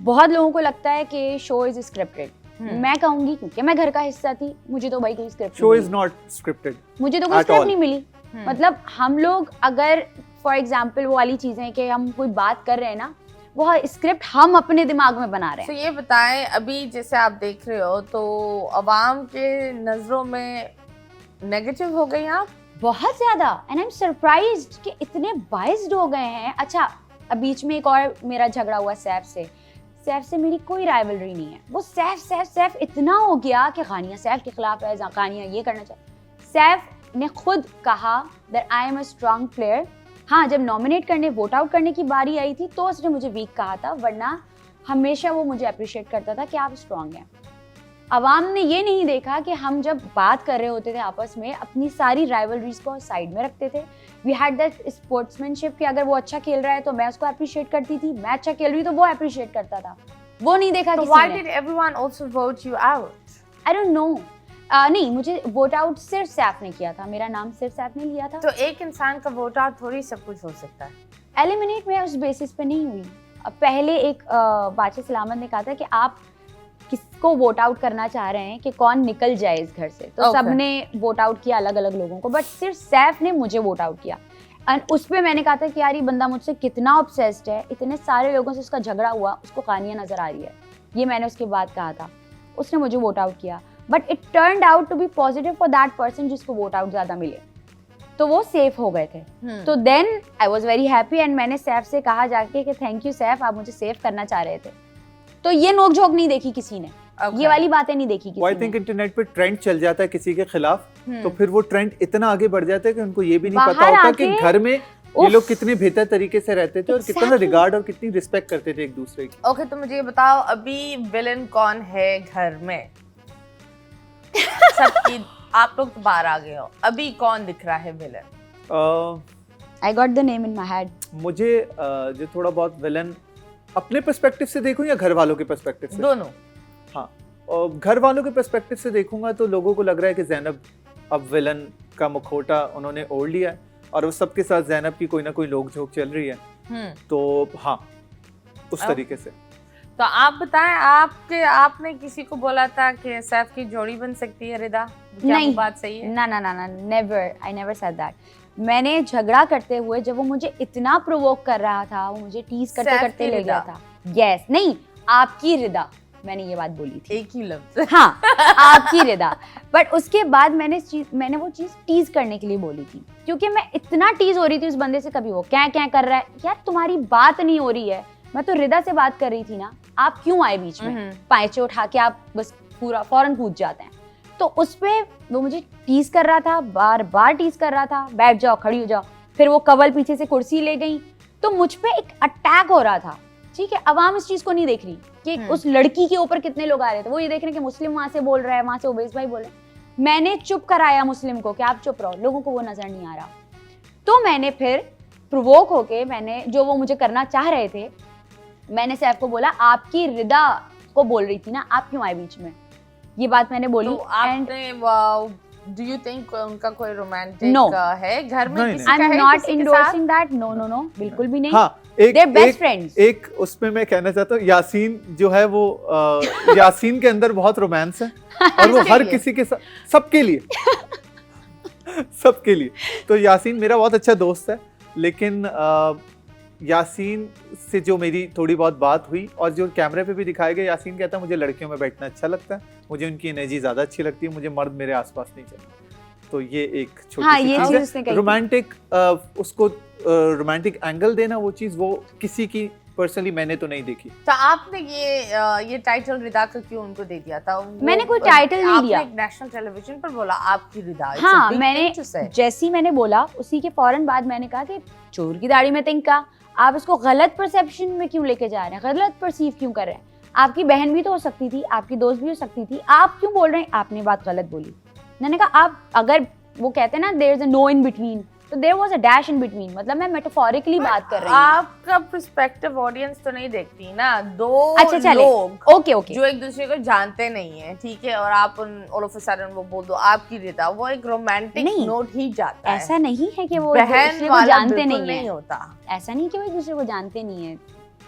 बहुत लोगों को लगता है कि शो इज स्क्रिप्टेड। मैं कहूंगी क्योंकि मैं घर का हिस्सा थी, मुझे तो भाई कोई script show is not scripted, मुझे तो कोई at स्क्रिप्ट all. नहीं मिली। मतलब हम लोग अगर फॉर एग्जाम्पल वो वाली चीजें कि हम कोई बात कर रहे हैं ना, वो स्क्रिप्ट हम अपने दिमाग में बना रहे तो हैं। ये बताएं, अभी जैसे आप देख रहे हो तो अवाम के नजरों में नेगेटिव हो गई आप? बहुत ज्यादा, एंड आई एम सरप्राइज्ड कि इतने बाइस्ड हो गए हैं। अच्छा, अब बीच में एक और मेरा झगड़ा हुआ सैफ से मेरी कोई राइवलरी नहीं है। वो सैफ इतना हो गया कि गानिया सैफ के खिलाफ है, गानिया ये करना चाहिए। सैफ ने खुद कहा that I am a strong player. हाँ, जब नॉमिनेट करने, वोट आउट करने की बारी आई थी तो उसने मुझे वीक कहा था, वरना हमेशा वो मुझे अप्रिशिएट करता था कि आप स्ट्रांग हैं। अवाम ने ये नहीं देखा कि हम जब बात कर रहे होते थे आपस में, अपनी सारी राइवलरीज को साइड में रखते थे। वी हैड दैट स्पोर्ट्समैनशिप कि अगर वो अच्छा खेल रहा है तो मैं उसको अप्रिशिएट करती थी, मैं अच्छा खेल रही हूँ तो वो अप्रिशिएट करता था। वो नहीं देखा किसी ने। Why did everyone also vote you out? I don't know. नहीं, मुझे वोट आउट सिर्फ सैफ ने किया था, मेरा नाम सिर्फ सैफ ने लिया था। तो एक इंसान का वोट आउट थोड़ी सब कुछ हो सकता है। एलिमिनेट मैं उस बेसिस पे नहीं हुई। पहले एक बादशाह सलामत ने कहा था कि आप किसको वोट आउट करना चाह रहे हैं कि कौन निकल जाए इस घर से, तो सबने वोट आउट किया अलग अलग लोगों को, बट सिर्फ सैफ ने मुझे वोट आउट किया। एंड उस पर मैंने कहा था कि यार ये बंदा मुझसे कितना ऑब्सेस्ड है, इतने सारे लोगों से उसका झगड़ा हुआ, उसको कहानियाँ नजर आ रही है, ये मैंने उसके बाद कहा था। उसने मुझे वोट आउट किया, but it turned out to be positive for that person जिसको वोट आउट ज्यादा मिले, तो वो सेफ हो गए थे। तो then I was very happy and मैंने सैफ से कहा जाके कि थैंक यू सैफ, आप मुझे सेव करना चाह रहे थे। तो ये नोक-झोंक नहीं देखी किसी ने, ये वाली बातें नहीं देखी किसी ने। आई थिंक इंटरनेट पे ट्रेंड चल जाता है किसी के खिलाफ, तो फिर वो ट्रेंड इतना आगे बढ़ जाता है कि उनको ये भी नहीं पता होता कि घर में ये लोग कितने बेहतर तरीके से रहते थे और कितना रिगार्ड और कितनी रिस्पेक्ट करते थे एक दूसरे की। ओके, तो मुझे ये बताओ अभी विलन कौन है घर में? सबकी आप लोग तो बाहर आ गए हो, अभी कौन दिख रहा है villain? I got the name in my head. मुझे जो थोड़ा बहुत विलन अपने पर्सपेक्टिव से देखूं या घर वालों के पर्सपेक्टिव से? दोनों। हाँ, और घर वालों के पर्सपेक्टिव से देखूंगा तो लोगों को लग रहा है कि ज़ैनब अब विलन का मुखौटा उन्होंने ओढ़ लिया है और उस सबके साथ ज़ैनब की कोई ना कोई नोक-झोंक चल रही है। तो हाँ, उस तरीके से। तो आप बताएं, आपने किसी को बोला था कि सैफ की जोड़ी बन सकती है रिदा? क्या नहीं, वो बात सही है? ना, never, I never said that. मैंने झगड़ा करते हुए जब वो मुझे इतना प्रोवोक कर रहा था, वो मुझे टीज करते करते ले गया था। यस, नहीं, आपकी रिदा, मैंने ये बात बोली थी। एक ही लफ्ज। हाँ, आपकी रिदा। बट उसके बाद मैंने वो चीज टीज करने के लिए बोली थी, क्योंकि मैं इतना टीज हो रही थी उस बंदे से। कभी वो क्या कर रहा है, यार तुम्हारी बात नहीं हो रही है, मैं तो रिदा से बात कर रही थी ना, आप क्यों आए बीच में? पायचे उठा के आप बस पूरा फौरन पूछ जाते हैं। तो उस पे वो मुझे टीज कर रहा था, बार बार टीज कर रहा था, बैठ जाओ, खड़ी हो जाओ। फिर वो कवल पीछे से कुर्सी ले गई, तो मुझ पे एक अटैक हो रहा था। ठीक है, अवाम इस चीज को नहीं देख रही कि उस लड़की के ऊपर कितने लोग आ रहे थे, वो ये देख रहे हैं कि मुस्लिम वहां से बोल रहा है, वहां से उवैस भाई बोल रहे हैं। मैंने चुप कराया मुस्लिम को कि आप चुप रहो, लोगों को वो नजर नहीं आ रहा। तो मैंने फिर प्रोवोक होके, मैंने जो वो मुझे करना चाह रहे थे, मैंने सैफ को बोला आपकी रिदा को बोल रही थी ना, आप क्यों आए बीच में? ये बात मैंने बोली। तो आपने Do you think उनका कोई रोमांटिक No. है घर में? नहीं, किसी का I'm है not किसी के endorsing that. No, बिल्कुल भी नहीं। हाँ, They're best friends. एक उसमें मैं कहना चाहता हूँ, यासीन जो है वो यासीन के अंदर बहुत रोमांस है और वो हर किसी के साथ, सबके लिए सबके लिए। तो यासीन मेरा बहुत अच्छा दोस्त है, लेकिन यासीन से जो मेरी थोड़ी बहुत बात हुई और जो कैमरे पे भी दिखाया गया, यासीन कहता है मुझे लड़कियों में बैठना अच्छा लगता है, मुझे उनकी एनर्जी ज़्यादा अच्छी लगती है, मुझे मर्द मेरे आसपास नहीं चाहिए। तो ये एक छोटी हाँ, सी ये चीज़ चीज़ उसने है। कही थी। रोमांटिक उसको रोमांटिक एंगल देना, वो चीज़ वो किसी की पर्सनली मैंने तो नहीं देखी। तो आपने ये टाइटल रिदा का क्यों उनको दे दिया था? मैंने कोई टाइटल नहीं दिया। आपने नेशनल टेलीविजन पर बोला आपकी रिदा। हाँ, मैंने जैसी मैंने बोला उसी के फौरन बाद मैंने कहा कि चोर की दाढ़ी में तिनका, आप इसको गलत परसेप्शन में क्यों लेके जा रहे हैं, गलत परसीव क्यों कर रहे हैं? आपकी बहन भी तो हो सकती थी, आपकी दोस्त भी हो सकती थी, आप क्यों बोल रहे हैं? आपने बात गलत बोली। मैंने कहा आप, अगर वो कहते हैं ना there is a no in between, तो there was a dash in between, मतलब मैं मेटाफोरिकली बात कर रही हूँ। आपका पर्सपेक्टिव ऑडियंस तो नहीं देखती ना, दो अच्छा, लोग ओके जो एक दूसरे को जानते नहीं है, ठीक है, और आप ऑल ऑफ अ सडन वो बोल दो आपकी रिदा, वो एक रोमांटिक नोट ही जाता है। ऐसा नहीं है कि वो बहन को जानते नहीं होता। ऐसा नहीं कि वो एक दूसरे को जानते नहीं है।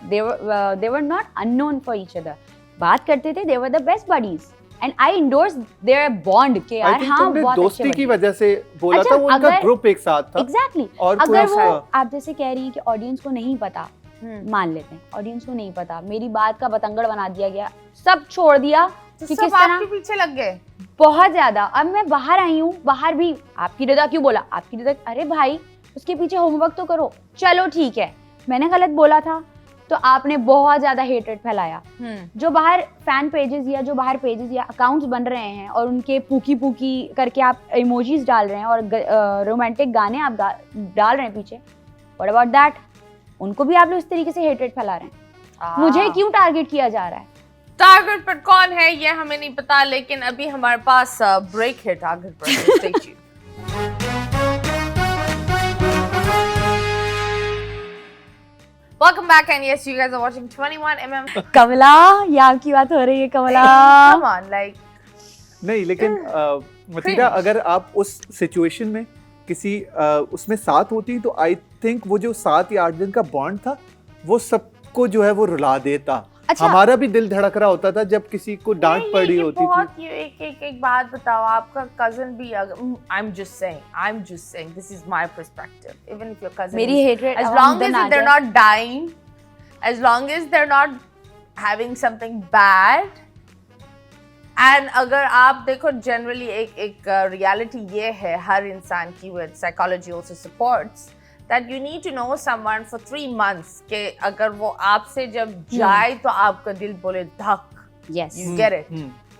they were not unknown for each other. बात करते थे, they were the best buddies and I endorse their bond के यार। हाँ, बहुत दोस्ती की वजह से बोला अच्छा, था, वो उनका ग्रुप एक साथ था। Exactly. और अगर वो आप जैसे कह रही हैं कि ऑडियंस को नहीं पता, मान लेते हैं ऑडियंस को नहीं पता, मेरी बात का बतंगड़ बना दिया गया, सब छोड़ दिया तो कि सब किस तरह आपके पीछे लग गए बहुत ज्यादा। अब मैं बाहर आई हूँ, बाहर भी आपकी रिदा क्यों बोला, आपकी रिदा, अरे भाई उसके पीछे होमवर्क तो करो। चलो ठीक है, मैंने गलत बोला था तो आपने बहुत ज़्यादा हेटरेट फैलाया। जो बाहर फैन पेजेस या जो बाहर पेजेस या अकाउंट्स बन रहे हैं और उनके पूकी पूकी करके आप इमोजीज डाल रहे हैं और रोमांटिक गाने आप डाल रहे हैं पीछे, व्हाट अबाउट दैट? उनको भी आप लोग इस तरीके से हेटरेट फैला रहे हैं। मुझे क्यों टारगेट किया जा रहा है? टारगेट पर कौन है ये हमें नहीं पता, लेकिन अभी हमारे पास ब्रेक है टारगेट पर। Stay tuned. Welcome back, and yes, you guys are watching 21mm. कमला, ये आपकी बात हो रही है कमला? Come on, like. नहीं, लेकिन मतीरा, अगर आप उस सिचुएशन में किसी उसमें साथ होती तो आई थिंक वो जो 7 या 8 दिन का बॉन्ड था वो सबको जो है वो रुला देता। अच्छा। हमारा भी दिल धड़क रहा होता था जब किसी को डांट पड़ी होती थी। ये एक बात बताओ, आपका कजन भी I'm just saying this is my perspective, even if your cousin मेरी hatred as long as they're not dying, as long as they're not having something bad, and अगर आप देखो जनरली एक रियलिटी ये है हर इंसान की, with psychology also supports that you need to know someone for 3 months के अगर वो आपसे जब जाए तो आपका दिल बोले धक। Yes. You get it?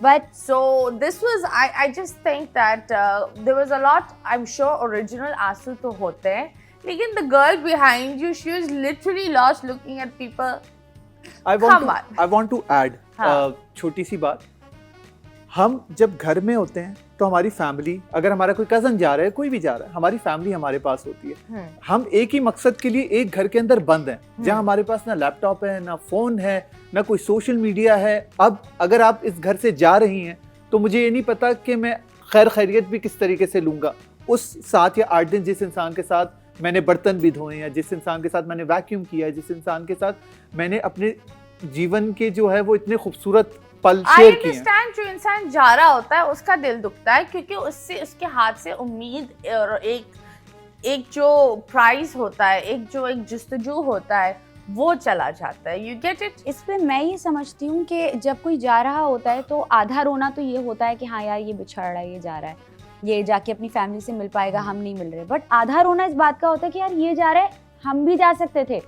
But So this was, I just think that there was a lot, I'm sure original आंसू तो होते हैं, लेकिन the girl behind you, she was literally lost looking at people. I want to add हाँ. छोटी सी बात। हम जब घर में होते हैं तो हमारी फैमिली, अगर हमारा कोई कजन जा रहा है, कोई भी जा रहा है, हमारी फैमिली हमारे पास होती है। हम एक ही मकसद के लिए एक घर के अंदर बंद हैं, जहां हमारे पास ना लैपटॉप है, ना फोन है, ना कोई सोशल मीडिया है। अब अगर आप इस घर से जा रही हैं तो मुझे ये नहीं पता कि मैं खैर खैरियत भी किस तरीके से लूंगा। उस 7 या 8 दिन जिस इंसान के साथ मैंने बर्तन भी धोए हैं, जिस इंसान के साथ मैंने वैक्यूम किया है, जिस इंसान के साथ मैंने अपने जीवन के जो है वो इतने खूबसूरत पल शेयर किए हैं। जो इंसान जा रहा होता है उसका दिल दुखता है, क्योंकि उससे उसके हाथ से उम्मीद और एक जो प्राइज होता है, एक जुस्तजू होता है, वो चला जाता है। You get it? इस पे मैं ये समझती हूँ कि जब कोई जा रहा होता है तो आधा रोना तो ये होता है कि हाँ यार ये बिछड़ रहा है, ये जा रहा है, ये जाके अपनी फैमिली से मिल पाएगा, हम नहीं मिल रहे। बट आधा रोना इस बात का होता है कि यार ये जा रहा है, हम भी जा सकते थे।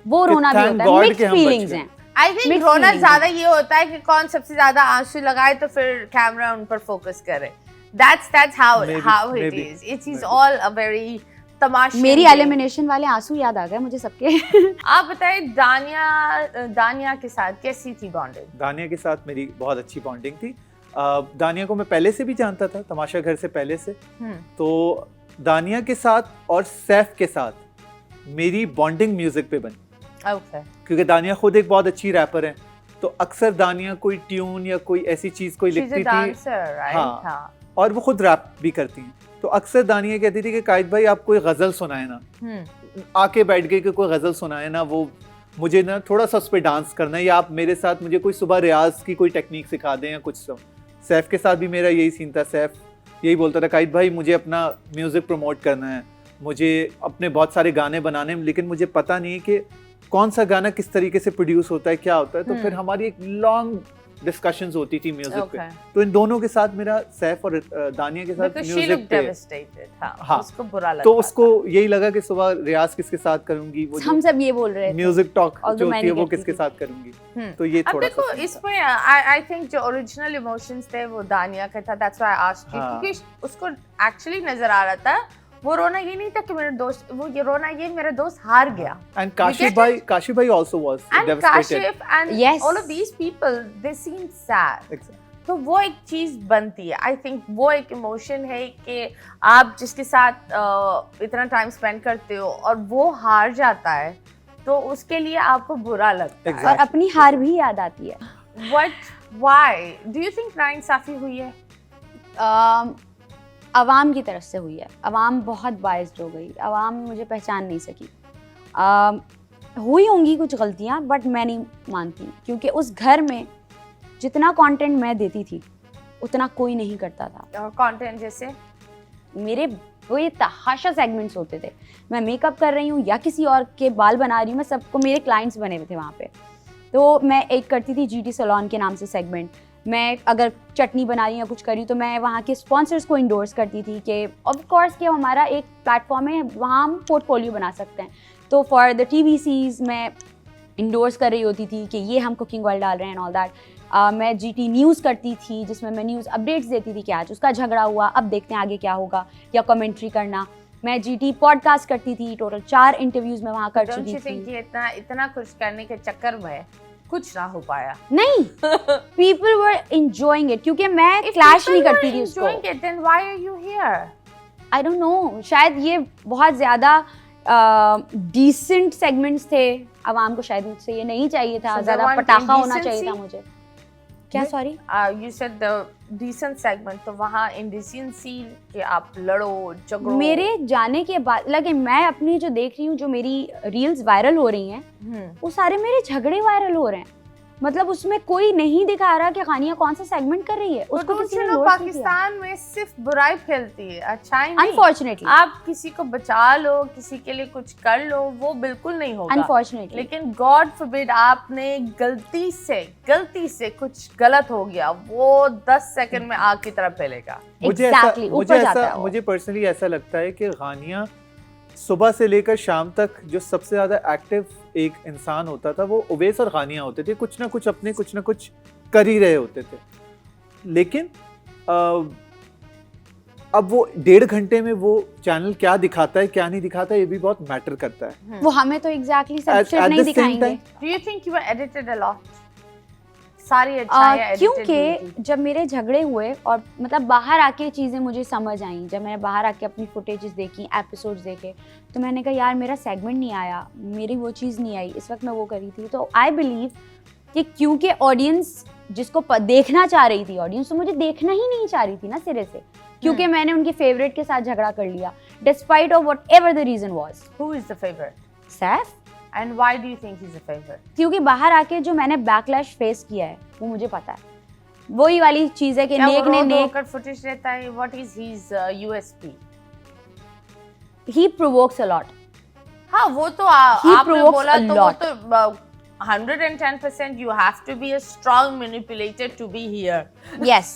वो रोना भी होता है, मिक्स्ड फीलिंग्स हैं। आई थिंक रोना ज्यादा ये होता है कि कौन सबसे ज्यादा आंसू लगाए तो फिर कैमरा उन पर फोकस करे। That's how it is. It is all a very तमाशा। मेरी एलिमिनेशन वाले आंसू याद आ गए मुझे सबके। आप बताइए, दानिया के साथ कैसी थी बॉन्डिंग? दानिया के साथ मेरी बहुत अच्छी बॉन्डिंग थी। दानिया को मैं पहले से भी जानता था, तमाशा घर से पहले से। तो दानिया के साथ और सैफ के साथ मेरी बॉन्डिंग म्यूजिक पे बनी। Okay. क्योंकि दानिया खुद एक बहुत अच्छी रैपर है, तो अक्सर दानिया कोई ट्यून या कोई ऐसी चीज कोई लिखती थी। dancer, right? हाँ, और वो खुद रैप भी करती हैं। तो अक्सर दानिया कहती थी कि कायद भाई आप कोई गजल सुनाए ना। आके बैठ गए कि कोई गजल सुनाए ना, वो मुझे ना थोड़ा सा उस पर डांस करना है, या आप मेरे साथ मुझे कोई सुबह रियाज की कोई टेक्निक सिखा दें या कुछ। सैफ के साथ भी मेरा यही सीन था। सैफ यही बोलता था, कायद भाई मुझे अपना म्यूजिक प्रमोट करना है, मुझे अपने बहुत सारे गाने बनाने, लेकिन मुझे पता नहीं है कि कौन सा गाना किस तरीके से प्रोड्यूस होता है, क्या होता है। तो फिर हमारी एक लॉन्ग डिस्कशंस होती थी म्यूजिक पे। तो इन दोनों के साथ मेरा, सैफ और दानिया के साथ म्यूजिक पे हाँ, उसको बुरा लगा। तो उसको यही लगा कि सुबह रियाज किसके साथ करूंगी, वो हम सब ये बोल रहे थे, म्यूजिक टॉक जो होती है वो किसके साथ करूंगी। तो ये थोड़ा देखो इसमें आई थिंक जो ओरिजिनल इमोशंस थे वो दानिया का था। That's why I asked you, क्योंकि उसको एक्चुअली नजर आ रहा था वो रोना ये नहीं था कि मेरा दोस्त, वो ये रोना ये मेरा दोस्त हार गया। And Kashif bhai also was devastated. Kashif and yes. all of these people, they seem sad. Exactly. तो वो एक चीज बनती है। आई थिंक वो एक इमोशन है कि आप जिसके साथ इतना टाइम स्पेंड करते हो और वो हार जाता है तो उसके लिए आपको बुरा लगता है और अपनी हार भी याद आती है। Why? Do you think नाइंसाफी हुई है? अवाम की तरफ से हुई है। अवाम बहुत बाइस्ड हो गई, अवाम मुझे पहचान नहीं सकी। हुई होंगी कुछ गलतियाँ, बट मैं नहीं मानती, क्योंकि उस घर में जितना कंटेंट मैं देती थी उतना कोई नहीं करता था। कंटेंट जैसे मेरे वो ये तहाशा सेगमेंट्स होते थे, मैं मेकअप कर रही हूँ या किसी और के बाल बना रही हूँ, मैं सबको, मेरे क्लाइंट्स बने हुए थे वहाँ पे। तो मैं एक करती थी GT सैलून के नाम से सेगमेंट। मैं अगर चटनी बना रही या कुछ करी तो मैं वहाँ के स्पॉन्सर्स को इंडोर्स करती थी कि ऑफ कोर्स कि हमारा एक प्लेटफॉर्म है, वहाँ हम पोर्टफोलियो बना सकते हैं। तो फॉर द TVCs मैं इंडोर्स कर रही होती थी कि ये हम कुकिंग ऑयल डाल रहे हैं एंड ऑल दैट। मैं GT न्यूज़ करती थी जिसमें मैं न्यूज़ अपडेट्स देती थी कि आज उसका झगड़ा हुआ, अब देखते हैं आगे क्या होगा, या कमेंट्री करना। मैं GT पॉडकास्ट करती थी, टोटल 4 इंटरव्यूज में वहाँ कर Don't चुकी you think थी। कि इतना कुछ करने के चक्कर में कुछ ना हो पाया? नहीं, पीपल वर एंजॉयिंग इट क्योंकि मैं क्लैश नहीं करती थी उसको। Enjoying it, then why are you here? I don't know, शायद ये बहुत ज़्यादा डिसेंट सेगमेंट्स थे, आवाम को शायद मुझसे ये नहीं चाहिए था, So ज़्यादा they want पटाखा होना indecency? चाहिए था मुझे। क्या sorry? You said the decent segment, तो वहाँ indecency कि आप लड़ो झगड़ो। मेरे जाने के बाद लगे मैं अपनी जो देख रही हूँ, जो मेरी रील्स वायरल हो रही हैं, वो सारे मेरे झगड़े वायरल हो रहे हैं। मतलब उसमें कोई नहीं दिखा रहा कि खानिया कौन सा सेगमेंट कर रही है, उसको किसी ने नोट नहीं किया। पाकिस्तान में सिर्फ बुराई फैलती है, अच्छाई नहीं। अनफॉर्चुनेटली, आप किसी को बचा लो, किसी के लिए कुछ कर लो, वो बिल्कुल नहीं होगा। अनफॉर्चुनेटली, लेकिन गॉड फॉरबिड आपने गलती से कुछ गलत हो गया, वो 10 सेकंड में आग की तरह फैलेगा। Exactly, ऊपर जाता है वो। मुझे पर्सनली ऐसा लगता है कि गानिया सुबह से लेकर शाम तक जो सबसे ज्यादा एक्टिव एक इंसान होता था वो उवैस और गानिया होते थे, कुछ ना कुछ कर ही रहे होते थे। लेकिन अब वो 1.5 घंटे में वो चैनल क्या दिखाता है क्या नहीं दिखाता, ये भी बहुत मैटर करता है। वो हमें तो एग्जैक्टली सब At shit the नहीं same दिखाएंगे। time- Do you think you were edited a lot? सारी अच्छाइयाँ edited हुई क्योंकि थी। जब मेरे झगड़े हुए और मतलब बाहर आके चीज़ें मुझे समझ आईं, जब मैंने बाहर आके अपनी फुटेजेस देखी, एपिसोड्स देखे, तो मैंने कहा यार मेरा सेगमेंट नहीं आया, मेरी वो चीज़ नहीं आई, इस वक्त मैं वो करी थी। तो आई बिलीव कि क्योंकि ऑडियंस जिसको देखना चाह रही थी, ऑडियंस तो मुझे देखना ही नहीं चाह रही थी ना सिरे से, क्योंकि मैंने उनके फेवरेट के साथ झगड़ा कर लिया, despite of whatever the reason was. Who is the favorite? Saif, And why do you think he's a favorite? क्योंकि बाहर आके जो मैंने बैकलैश फेस किया है वो मुझे पता है। वही वाली चीज़ है कि क्या वो नेक ने रो नेक, होकर footage देता है? What is his USP? he provokes a lot. हाँ, वो तो He आपने provokes बोला a तो वो lot. तो 110% you have to be a strong manipulator to be here. Yes.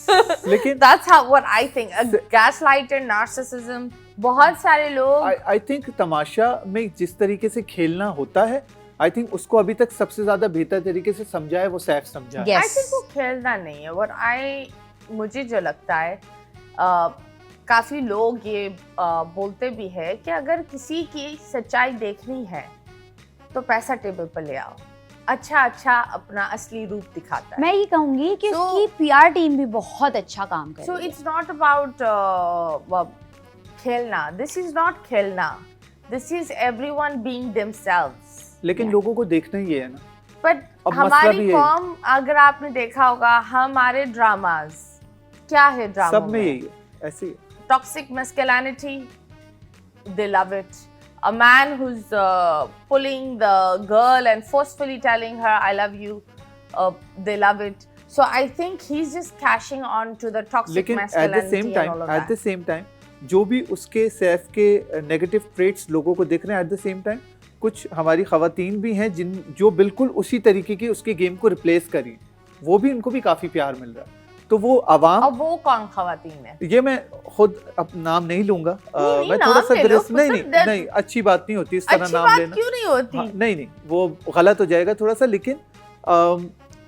लेकिन That's how what I think. A gaslighter, narcissism. बहुत सारे लोग आई थिंक तमाशा में जिस तरीके से खेलना होता है, आई थिंक उसको अभी तक सबसे ज्यादा बेहतर तरीके से समझा है वो सैफ समझा है। Yes. I think वो खेलना नहीं है। What मुझे जो लगता है काफी लोग ये बोलते भी है कि अगर किसी की सच्चाई देखनी है तो पैसा टेबल पर ले आओ, अच्छा अपना असली रूप दिखाता है। मैं ये कहूंगी कि So- उसकी PR टीम भी बहुत अच्छा काम कर So रही है। it's not about खेलना. This is not खेलना. This is everyone being themselves. लेकिन Yeah. लोगों को देखना ही ये है ना। But अब मसला हमारी भी है। कॉम, अगर आपने देखा होगा, हमारे ड्रामाज क्या है, ड्रामा सब में यही है, ऐसे ही है। toxic masculinity, they love it. A man who's pulling the girl and forcefully telling her I love you, they love it. So I think he's just cashing on to the toxic लेकिन at the masculinity same and all of time that. जो भी उसके सैफ के negative traits लोगों को दिख रहे हैं, एट द सेम टाइम कुछ हमारी खवातीन भी हैं जो बिल्कुल उसी तरीके की उसके गेम को रिप्लेस करी, वो भी उनको भी काफी प्यार मिल रहा है। तो वो अवाम, अब वो कौन खवातीन है? ये मैं खुद अब नाम नहीं लूंगा, नहीं, मैं नाम थोड़ा सा ले लो, गिरफ्त नहीं पसंद- नहीं अच्छी बात नहीं होती इस तरह अच्छी नाम बात लेना। क्यों नहीं होती? हाँ, नहीं वो गलत हो जाएगा थोड़ा सा। लेकिन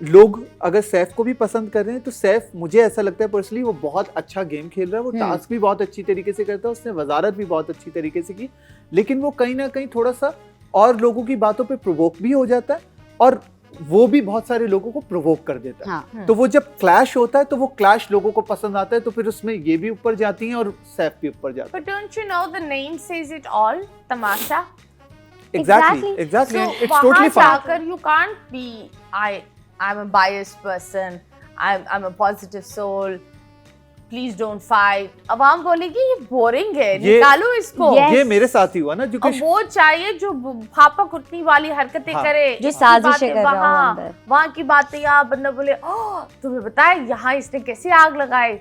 लोग अगर सैफ को भी पसंद कर रहे हैं तो सैफ, मुझे ऐसा लगता है पर्सनली, वो बहुत अच्छा गेम खेल रहा है, वो टास्क भी बहुत अच्छी तरीके से करता है, उसने वजारत भी बहुत अच्छी तरीके से की, लेकिन वो कहीं ना कहीं थोड़ा सा और लोगों की बातों पे प्रोवोक भी हो जाता है और वो भी बहुत सारे लोगों को प्रोवोक कर देता है। हाँ। तो वो जब क्लैश होता है तो वो क्लैश लोगों को पसंद आता है, तो फिर उसमें ये भी ऊपर जाती हैं और सैफ भी ऊपर जाता है। But don't you know the name says it all? Tamasha. Exactly. So It's वहाँ totally fine. जाकर you can't be I'm a biased person. I'm a positive soul. Please don't fight. अवाम बोलेगी ये बोरिंग है, निकालो इसको. Yes. ये मेरे साथ ही हुआ ना, जो अब कि वो चाहिए जो फापा कुटनी वाली हरकतें हाँ। करे, जो की साजिशें बातें कर रहा हो वहाँ, अंदर। वहाँ की बातें यहाँ बंदा बोले ओह तुम्हें पता है यहाँ इसने कैसे आग लगाई,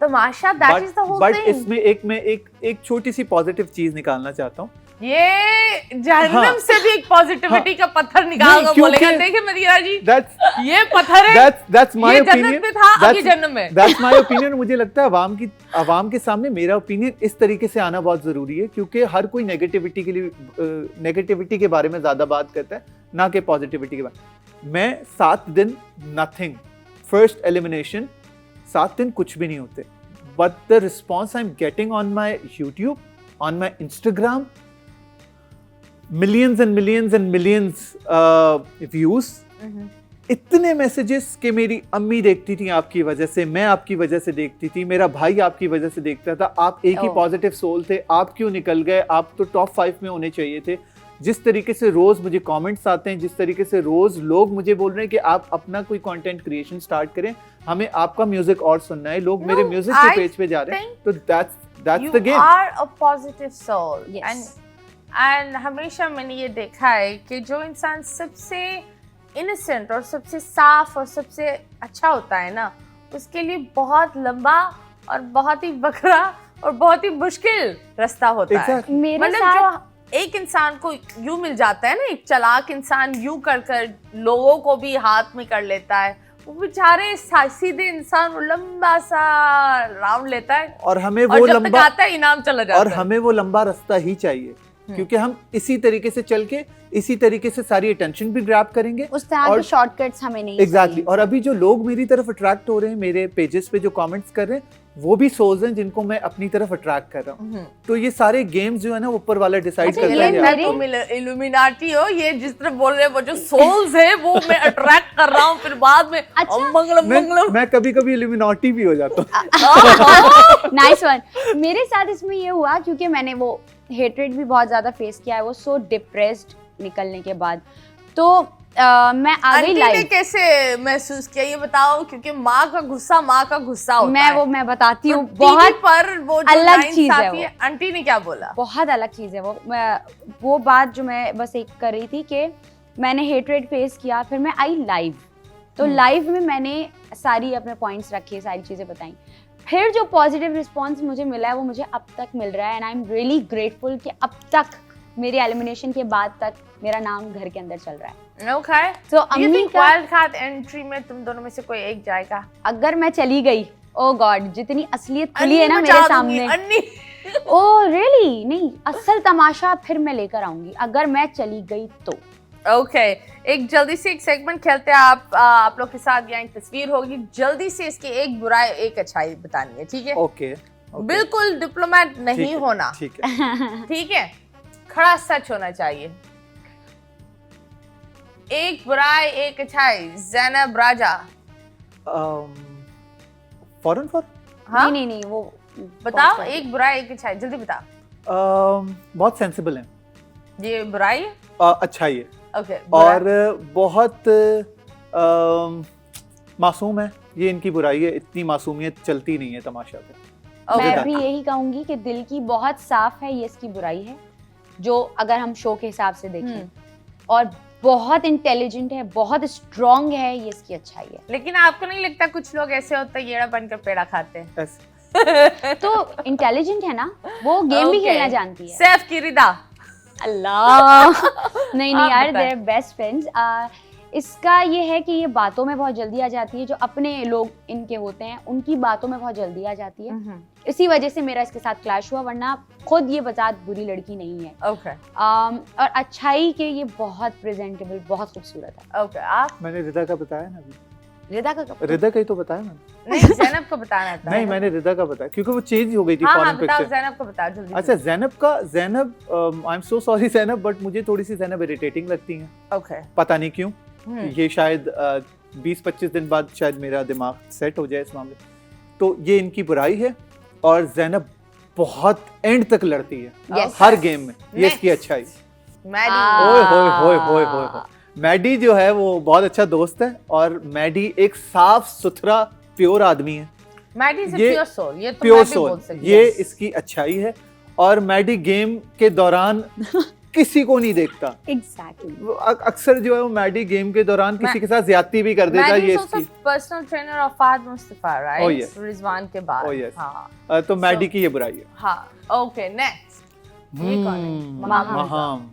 तमाशा. That is the whole but thing. इसमें मैं एक छोटी सी पॉजिटिव चीज निकालना चाहता हूँ। ये जहन्नम हाँ, से भी एक पॉजिटिविटी का पत्थर निकाल कर नहीं, बोलेगा, क्योंकि- देखिए मदीरा जी That's ये पत्थर है, that's my ये opinion. जन्नत में था, अभी जहन्नम में। That's my opinion. मुझे लगता है अवाम के सामने मेरा ओपिनियन इस तरीके से आना बहुत जरूरी है, क्योंकि हर कोई नेगेटिविटी के बारे में ज्यादा बात करता है, ना कि पॉजिटिविटी के बारे में। मैं 7 दिन नथिंग, फर्स्ट एलिमिनेशन, 7 दिन कुछ भी नहीं होते, but the response I am getting on my YouTube, on my Instagram, millions and millions and millions views, इतने मैसेजेस कि मेरी अम्मी देखती थी आपकी वजह से, मैं आपकी वजह से देखती थी, मेरा भाई आपकी वजह से देखता था, आप एक ही Oh. पॉजिटिव सोल थे, आप क्यों निकल गए, आप तो टॉप 5 में होने चाहिए थे। जिस तरीके से रोज मुझे कमेंट्स आते हैं, जिस तरीके से रोज लोग मुझे बोल रहे हैं कि आप अपना कोई कंटेंट क्रिएशन स्टार्ट करें, हमें आपका म्यूजिक और सुनना है, लोग मेरे म्यूजिक के पेज पे जा रहे हैं, तो that's the game. You are a positive soul. Yes. And हमेशा मैंने ये देखा है कि जो इंसान सबसे इनोसेंट और सबसे साफ और सबसे अच्छा होता है ना, उसके लिए बहुत लंबा और बहुत ही बकरा और बहुत ही मुश्किल रास्ता होता है। Exactly. मेरे मतलब साथ जो एक इंसान को यूं मिल जाता है ना, एक चालाक इंसान यूं कर कर लोगों को भी हाथ में कर लेता है, वो बेचारे सीधे इंसान वो लंबा सा राउंड लेता है और हमें और वो जब तक लंबा आता है इनाम चला जाता और है। हमें वो लंबा रास्ता ही चाहिए, क्योंकि हम इसी तरीके से चल के इसी तरीके से सारी अटेंशन भी ग्रैब करेंगे। उस तरह और के शॉर्टकट्स हमें नहीं एग्जैक्टली चाहिए। और अभी जो लोग मेरी तरफ अट्रैक्ट हो रहे हैं, मेरे पेजेस पे जो कमेंट्स कर रहे हैं, वो भी सोल्स हैं जिनको मैं अपनी तरफ अट्रैक्ट कर रहा हूँ। तो ये सारे गेम्स जो है ना, ऊपर वाला डिसाइड अच्छा, करता ये है कि मेरे- तुम इल्यूमिनाटी हो, ये जिस तरह बोल रहे हैं वो जो सोल्स है वो मैं अट्रैक्ट कर रहा हूँ, फिर बाद में अच्छा। मंगलम मंगलम। मैं कभी कभी इल्यूमिनाटी भी हो जाता हूँ। Nice one. मेरे साथ इसमें ये हुआ क्योंकि मैंने वो हेट्रेड भी बहुत ज्यादा फेस किया है, वो सो डिप्रेस्ड निकलने के बाद, तो मैं आ गई आंटी ने लाइव। कैसे महसूस किया ये बताओ, क्योंकि माँ का गुस्सा होता है। मैं बताती हूँ, तो बहुत TV पर वो जो अलग lines चीज़ है आती वो। आंटी ने क्या बोला? बहुत अलग चीज़ है वो बात जो मैं बस एक कर रही थी कि मैंने हेट्रेड फेस किया, फिर मैं आई लाइव, तो लाइव में मैंने सारी अपने पॉइंट्स रखे, सारी चीज़ें बताई, फिर जो पॉजिटिव रिस्पॉन्स मुझे मिला है वो मुझे अब तक मिल रहा है, and I am really grateful कि अब तक मेरे एलिमिनेशन के बाद तक मेरा नाम घर के अंदर चल रहा है। Okay. तो Do you अम्मी think का wild card entry में तुम दोनों में से कोई एक जाएगा? अगर मैं चली गई, ओ गॉड, जितनी असलियत खुली अन्नी है ना बचा मेरे दूंगी, सामने, अन्नी। ओ रियली नहीं, असल तमाशा फिर मैं लेकर आऊंगी अगर मैं चली गई तो। ओके, एक जल्दी से एक सेगमेंट खेलते हैं, आप लोग के साथ यहाँ एक तस्वीर होगी, जल्दी से इसकी एक बुराई एक अच्छाई बतानी है, ठीक है? ओके, बिल्कुल डिप्लोमेट नहीं होना, ठीक है। ठीक है? खड़ा सच होना चाहिए। एक बुराई एक अच्छाई, ज़ैनब राजा। फॉरन हाँ, नहीं वो बताओ एक बुराई एक अच्छाई, जल्दी बता। बहुत सेंसिबल है, ये बुराई है? अच्छा ही है, ओके, और बहुत मासूम है, ये इनकी बुराई है, इतनी मासूमियत चलती नहीं है तमाशा पे। मैं भी यही कहूंगी कि दिल की बहुत साफ है, ये इसकी बुराई है, जो अगर हम शो के हिसाब से देखें, और बहुत इंटेलिजेंट है, बहुत स्ट्रांग है, ये इसकी अच्छाई है। लेकिन आपको नहीं लगता कुछ लोग ऐसे होते हैं, येड़ा बनकर पेड़ा खाते हैं? ऐसे तो इंटेलिजेंट है ना, वो गेम भी Okay. खेलना जानती है। सैफ की रिदा। अल्लाह नहीं आप यार, बताएं। Their best friends. इसका ये है कि ये बातों में बहुत जल्दी आ जाती है, जो अपने लोग इनके होते हैं उनकी बातों में बहुत जल्दी आ जाती है, इसी वजह से मेरा इसके साथ क्लैश हुआ, वरना खुद ये बजात बुरी लड़की नहीं है। ओके और अच्छाई के ये बहुत प्रेजेंटेबल, बहुत खूबसूरत है। ओके, आप मैंने रिदा का बताया ना अभी, रिदा का कब? रिदा का ही तो बताया मैंने। नहीं, ज़ैनब को बताना था। नहीं, मैंने रिदा का बताया क्योंकि वो चेंज हो गई थी हाँ हाँ, फॉरेन बताओ, पिक्चर। ज़ैनब को बताओ जल्दी। अच्छा, Zainab I am so sorry Zainab, but मुझे थोड़ी सी ज़ैनब इरिटेटिंग लगती हैं, ओके। पता नहीं क्यों। ये शायद 20-25 दिन बाद शायद मेरा दिमाग सेट हो जाए इस मामले, तो ये इनकी बुराई है, और ज़ैनब बहुत एंड तक लड़ती है Yes. हर गेम में, ये इसकी Next. अच्छाई। मैडी। ओए होए होए होए होए होए। मैडी जो है वो बहुत अच्छा दोस्त है, और मैडी एक साफ सुथरा प्योर आदमी है, मैडी इज ये प्योर सोल, ये तो प्योर मैं भी सोल, बोल सकती ये हूँ। इसकी अच्छाई है। और मैडी गेम के दौरान किसी को नहीं देखता, एग्जैक्टली। वो अक्सर जो है वो मैडी गेम के दौरान किसी के साथ ज्यादती भी कर देता है, मैडी ये इज आल्सो इसकी। Personal trainer of Fahad Mustafa, Oh, right? yes. Rizwan के बाद। Oh, yes. हाँ तो मैडी की ये बुराई है। हाँ, ओके, नेक्स्ट। ये कौन है? माहम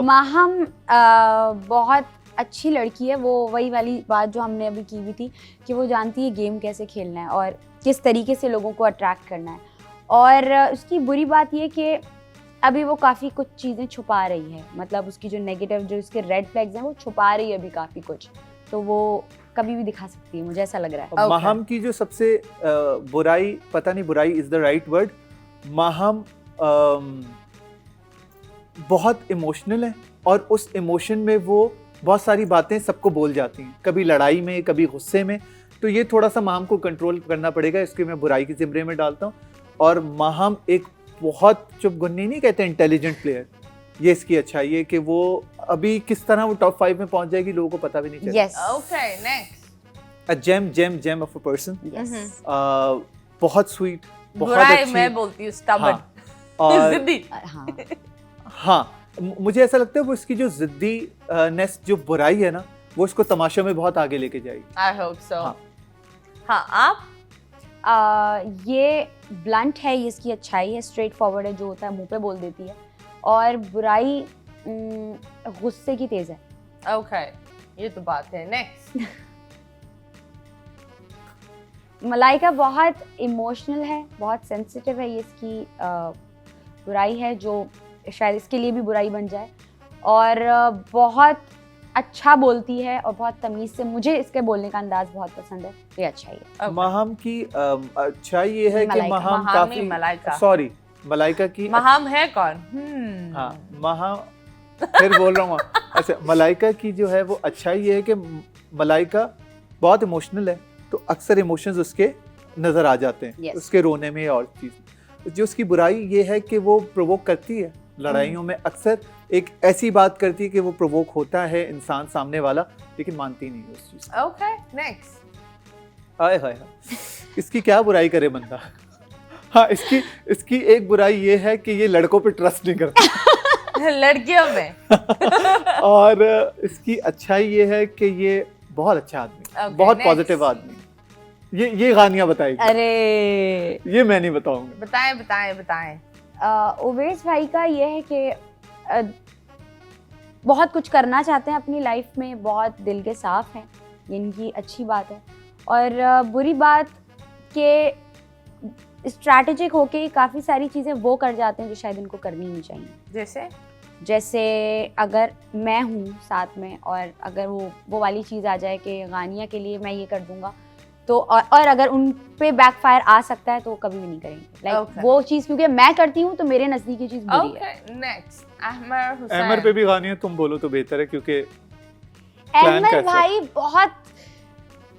माहम बहुत अच्छी लड़की है। वो वही वाली बात जो हमने अभी की हुई थी कि वो जानती है गेम कैसे खेलना है और किस तरीके से लोगों को अट्रैक्ट करना है। और उसकी बुरी बात ये कि अभी वो काफ़ी कुछ चीज़ें छुपा रही है, मतलब उसकी जो नेगेटिव, जो उसके रेड फ्लैग्स हैं वो छुपा रही है अभी काफ़ी कुछ, तो वो कभी भी दिखा सकती है, मुझे ऐसा लग रहा है। Okay. माहम की जो सबसे बुराई, पता नहीं बुराई is the right word, Maham बहुत इमोशनल है और उस इमोशन में वो बहुत सारी बातें सबको बोल जाती हैं, कभी लड़ाई में कभी गुस्से में। तो ये थोड़ा सा माहम को कंट्रोल करना पड़ेगा, इसके मैं बुराई के ज़िम्रे में डालता हूँ। और माहम एक बहुत चुपगुन्नी नहीं कहते, इंटेलिजेंट प्लेयर। ये इसकी अच्छाई है कि वो अभी किस तरह वो टॉप 5 में पहुंच जाएगी लोगों को पता भी नहीं चलेगा। Yes, Okay, next. A gem of a person, yes, बहुत स्वीट, बहुत बुराई अच्छी। मैं बोलती हूँ stubborn. हाँ, और जिद्दी. हाँ, हाँ, मुझे ऐसा लगता है वो इसकी जो जिद्दी नेस, जो बुराई है ना, वो इसको तमाशा में बहुत आगे लेके जाएगी। I hope so. हाँ। हाँ, आप? ये ब्लंट है, ये इसकी अच्छाई है, स्ट्रेट फॉरवर्ड है, जो होता है मुंह पे बोल देती है। और बुराई गुस्से की तेज है। Okay, ये तो बात है. Next. मलाइका बहुत इमोशनल है, बहुत सेंसिटिव है, ये इसकी बुराई है जो शायद इसके लिए भी बुराई बन जाए। और बहुत अच्छा बोलती है और बहुत तमीज़ से, मुझे इसके बोलने का अंदाज बहुत पसंद है, ये अच्छा ही है। Okay. माहम की अच्छाई ये है कि मलाइका। माहम महाम नहीं, काफी, मलाइका. सॉरी, मलाइका की महाम है कौन? हाँ, माहम फिर बोल रहा हूँ। अच्छा, मलाइका की जो है वो अच्छाई ये है कि मलाइका बहुत इमोशनल है, तो अक्सर इमोशंस उसके नजर आ जाते हैं, Yes. उसके रोने में और चीज। जो उसकी बुराई ये है कि वो प्रोवोक करती है लड़ाइयों में, अक्सर एक ऐसी बात करती है कि वो प्रोवोक होता है इंसान सामने वाला, लेकिन मानती नहीं है उस चीज। Okay, next. हाय हाय हाय, इसकी क्या बुराई करे बंदा। हाँ, इसकी एक बुराई ये है कि ये लड़कों पे ट्रस्ट नहीं करता। लड़कियों में. और इसकी अच्छाई ये है कि ये बहुत अच्छा आदमी, Okay, बहुत next. पॉजिटिव आदमी। ये गानियां बताएगी, अरे ये मैं नहीं बताऊंगा। बताएं. ओवेस भाई का ये है कि बहुत कुछ करना चाहते हैं अपनी लाइफ में, बहुत दिल के साफ हैं, ये इनकी अच्छी बात है। और बुरी बात कि स्ट्रैटेजिक होके काफ़ी सारी चीज़ें वो कर जाते हैं जो शायद इनको करनी नहीं चाहिए। जैसे अगर मैं हूँ साथ में और अगर वो वाली चीज़ आ जाए कि गानिया के लिए मैं ये कर दूंगा, तो और अगर उन पे बैकफायर आ सकता है तो वो कभी भी नहीं करेंगे। Like Okay. वो चीज़ क्योंकि मैं करती हूँ तो मेरे नज़दीक ये चीज़ बुरी है। Okay, next. अहमर हुसैन. अहमर पे भी गानियां तुम बोलो तो बेहतर है, क्योंकि plan अहमर कैसा? भाई बहुत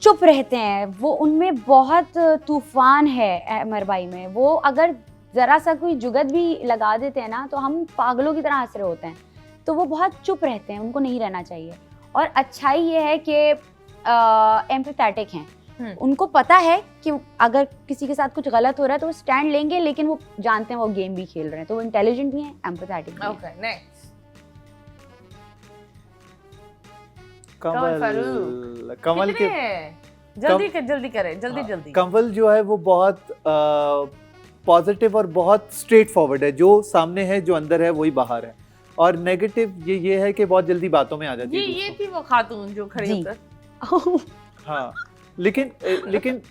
चुप रहते हैं, वो उनमें बहुत तूफान है अहमर भाई में। वो अगर ज़रा सा कोई जुगत भी लगा देते हैं ना तो हम पागलों की तरह हंस रहे होते हैं। तो वो बहुत चुप रहते हैं, उनको नहीं रहना चाहिए। और अच्छाई ये है कि एम्पैथेटिक हैं, उनको पता है कि अगर किसी के साथ कुछ गलत हो रहा है तो वो स्टैंड लेंगे, लेकिन वो जानते हैं वो गेम भी खेल रहे हैं, तो वो इंटेलिजेंट भी हैं, एम्पैथेटिक भी हैं। Okay, next. कमल के जल्दी करें. जल्दी. कंवल जो है वो बहुत पॉजिटिव और बहुत स्ट्रेट फॉरवर्ड है, जो सामने है जो अंदर है वही बाहर है। और नेगेटिव ये है कि बहुत जल्दी बातों में आ जाती है ये दूसरों। थी वो खातून जो खड़ी जी। होकर. हाँ, लेकिन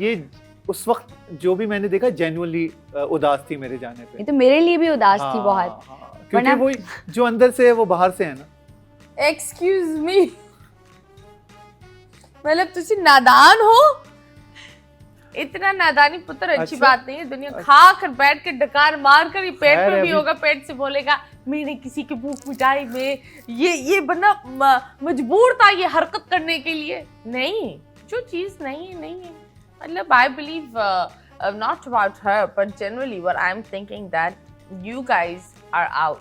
ये उस वक्त जो भी मैंने देखा जेन्युइनली उदास थी मेरे जाने पे। ये तो मेरे लिए भी उदास थी हाँ, बहुत। हाँ, क्योंकि वरना- वो जो अंदर से है वो बाहर से है ना। एक्सक्यूज मी, मतलब तुसी नादान हो? इतना नादानी पुत्र अच्छी अच्छा। बात नहीं है। दुनिया खा कर बैठ कर डकार मार कर, ये पेट खैर में भी अभी- होगा, पेट से बोलेगा मैंने किसी की भूख मिटाई में ये बंदा मजबूर था ये हरकत करने के लिए। नहीं, जो चीज नहीं है। मतलब I believe not about her but generally what I am thinking that you guys are out.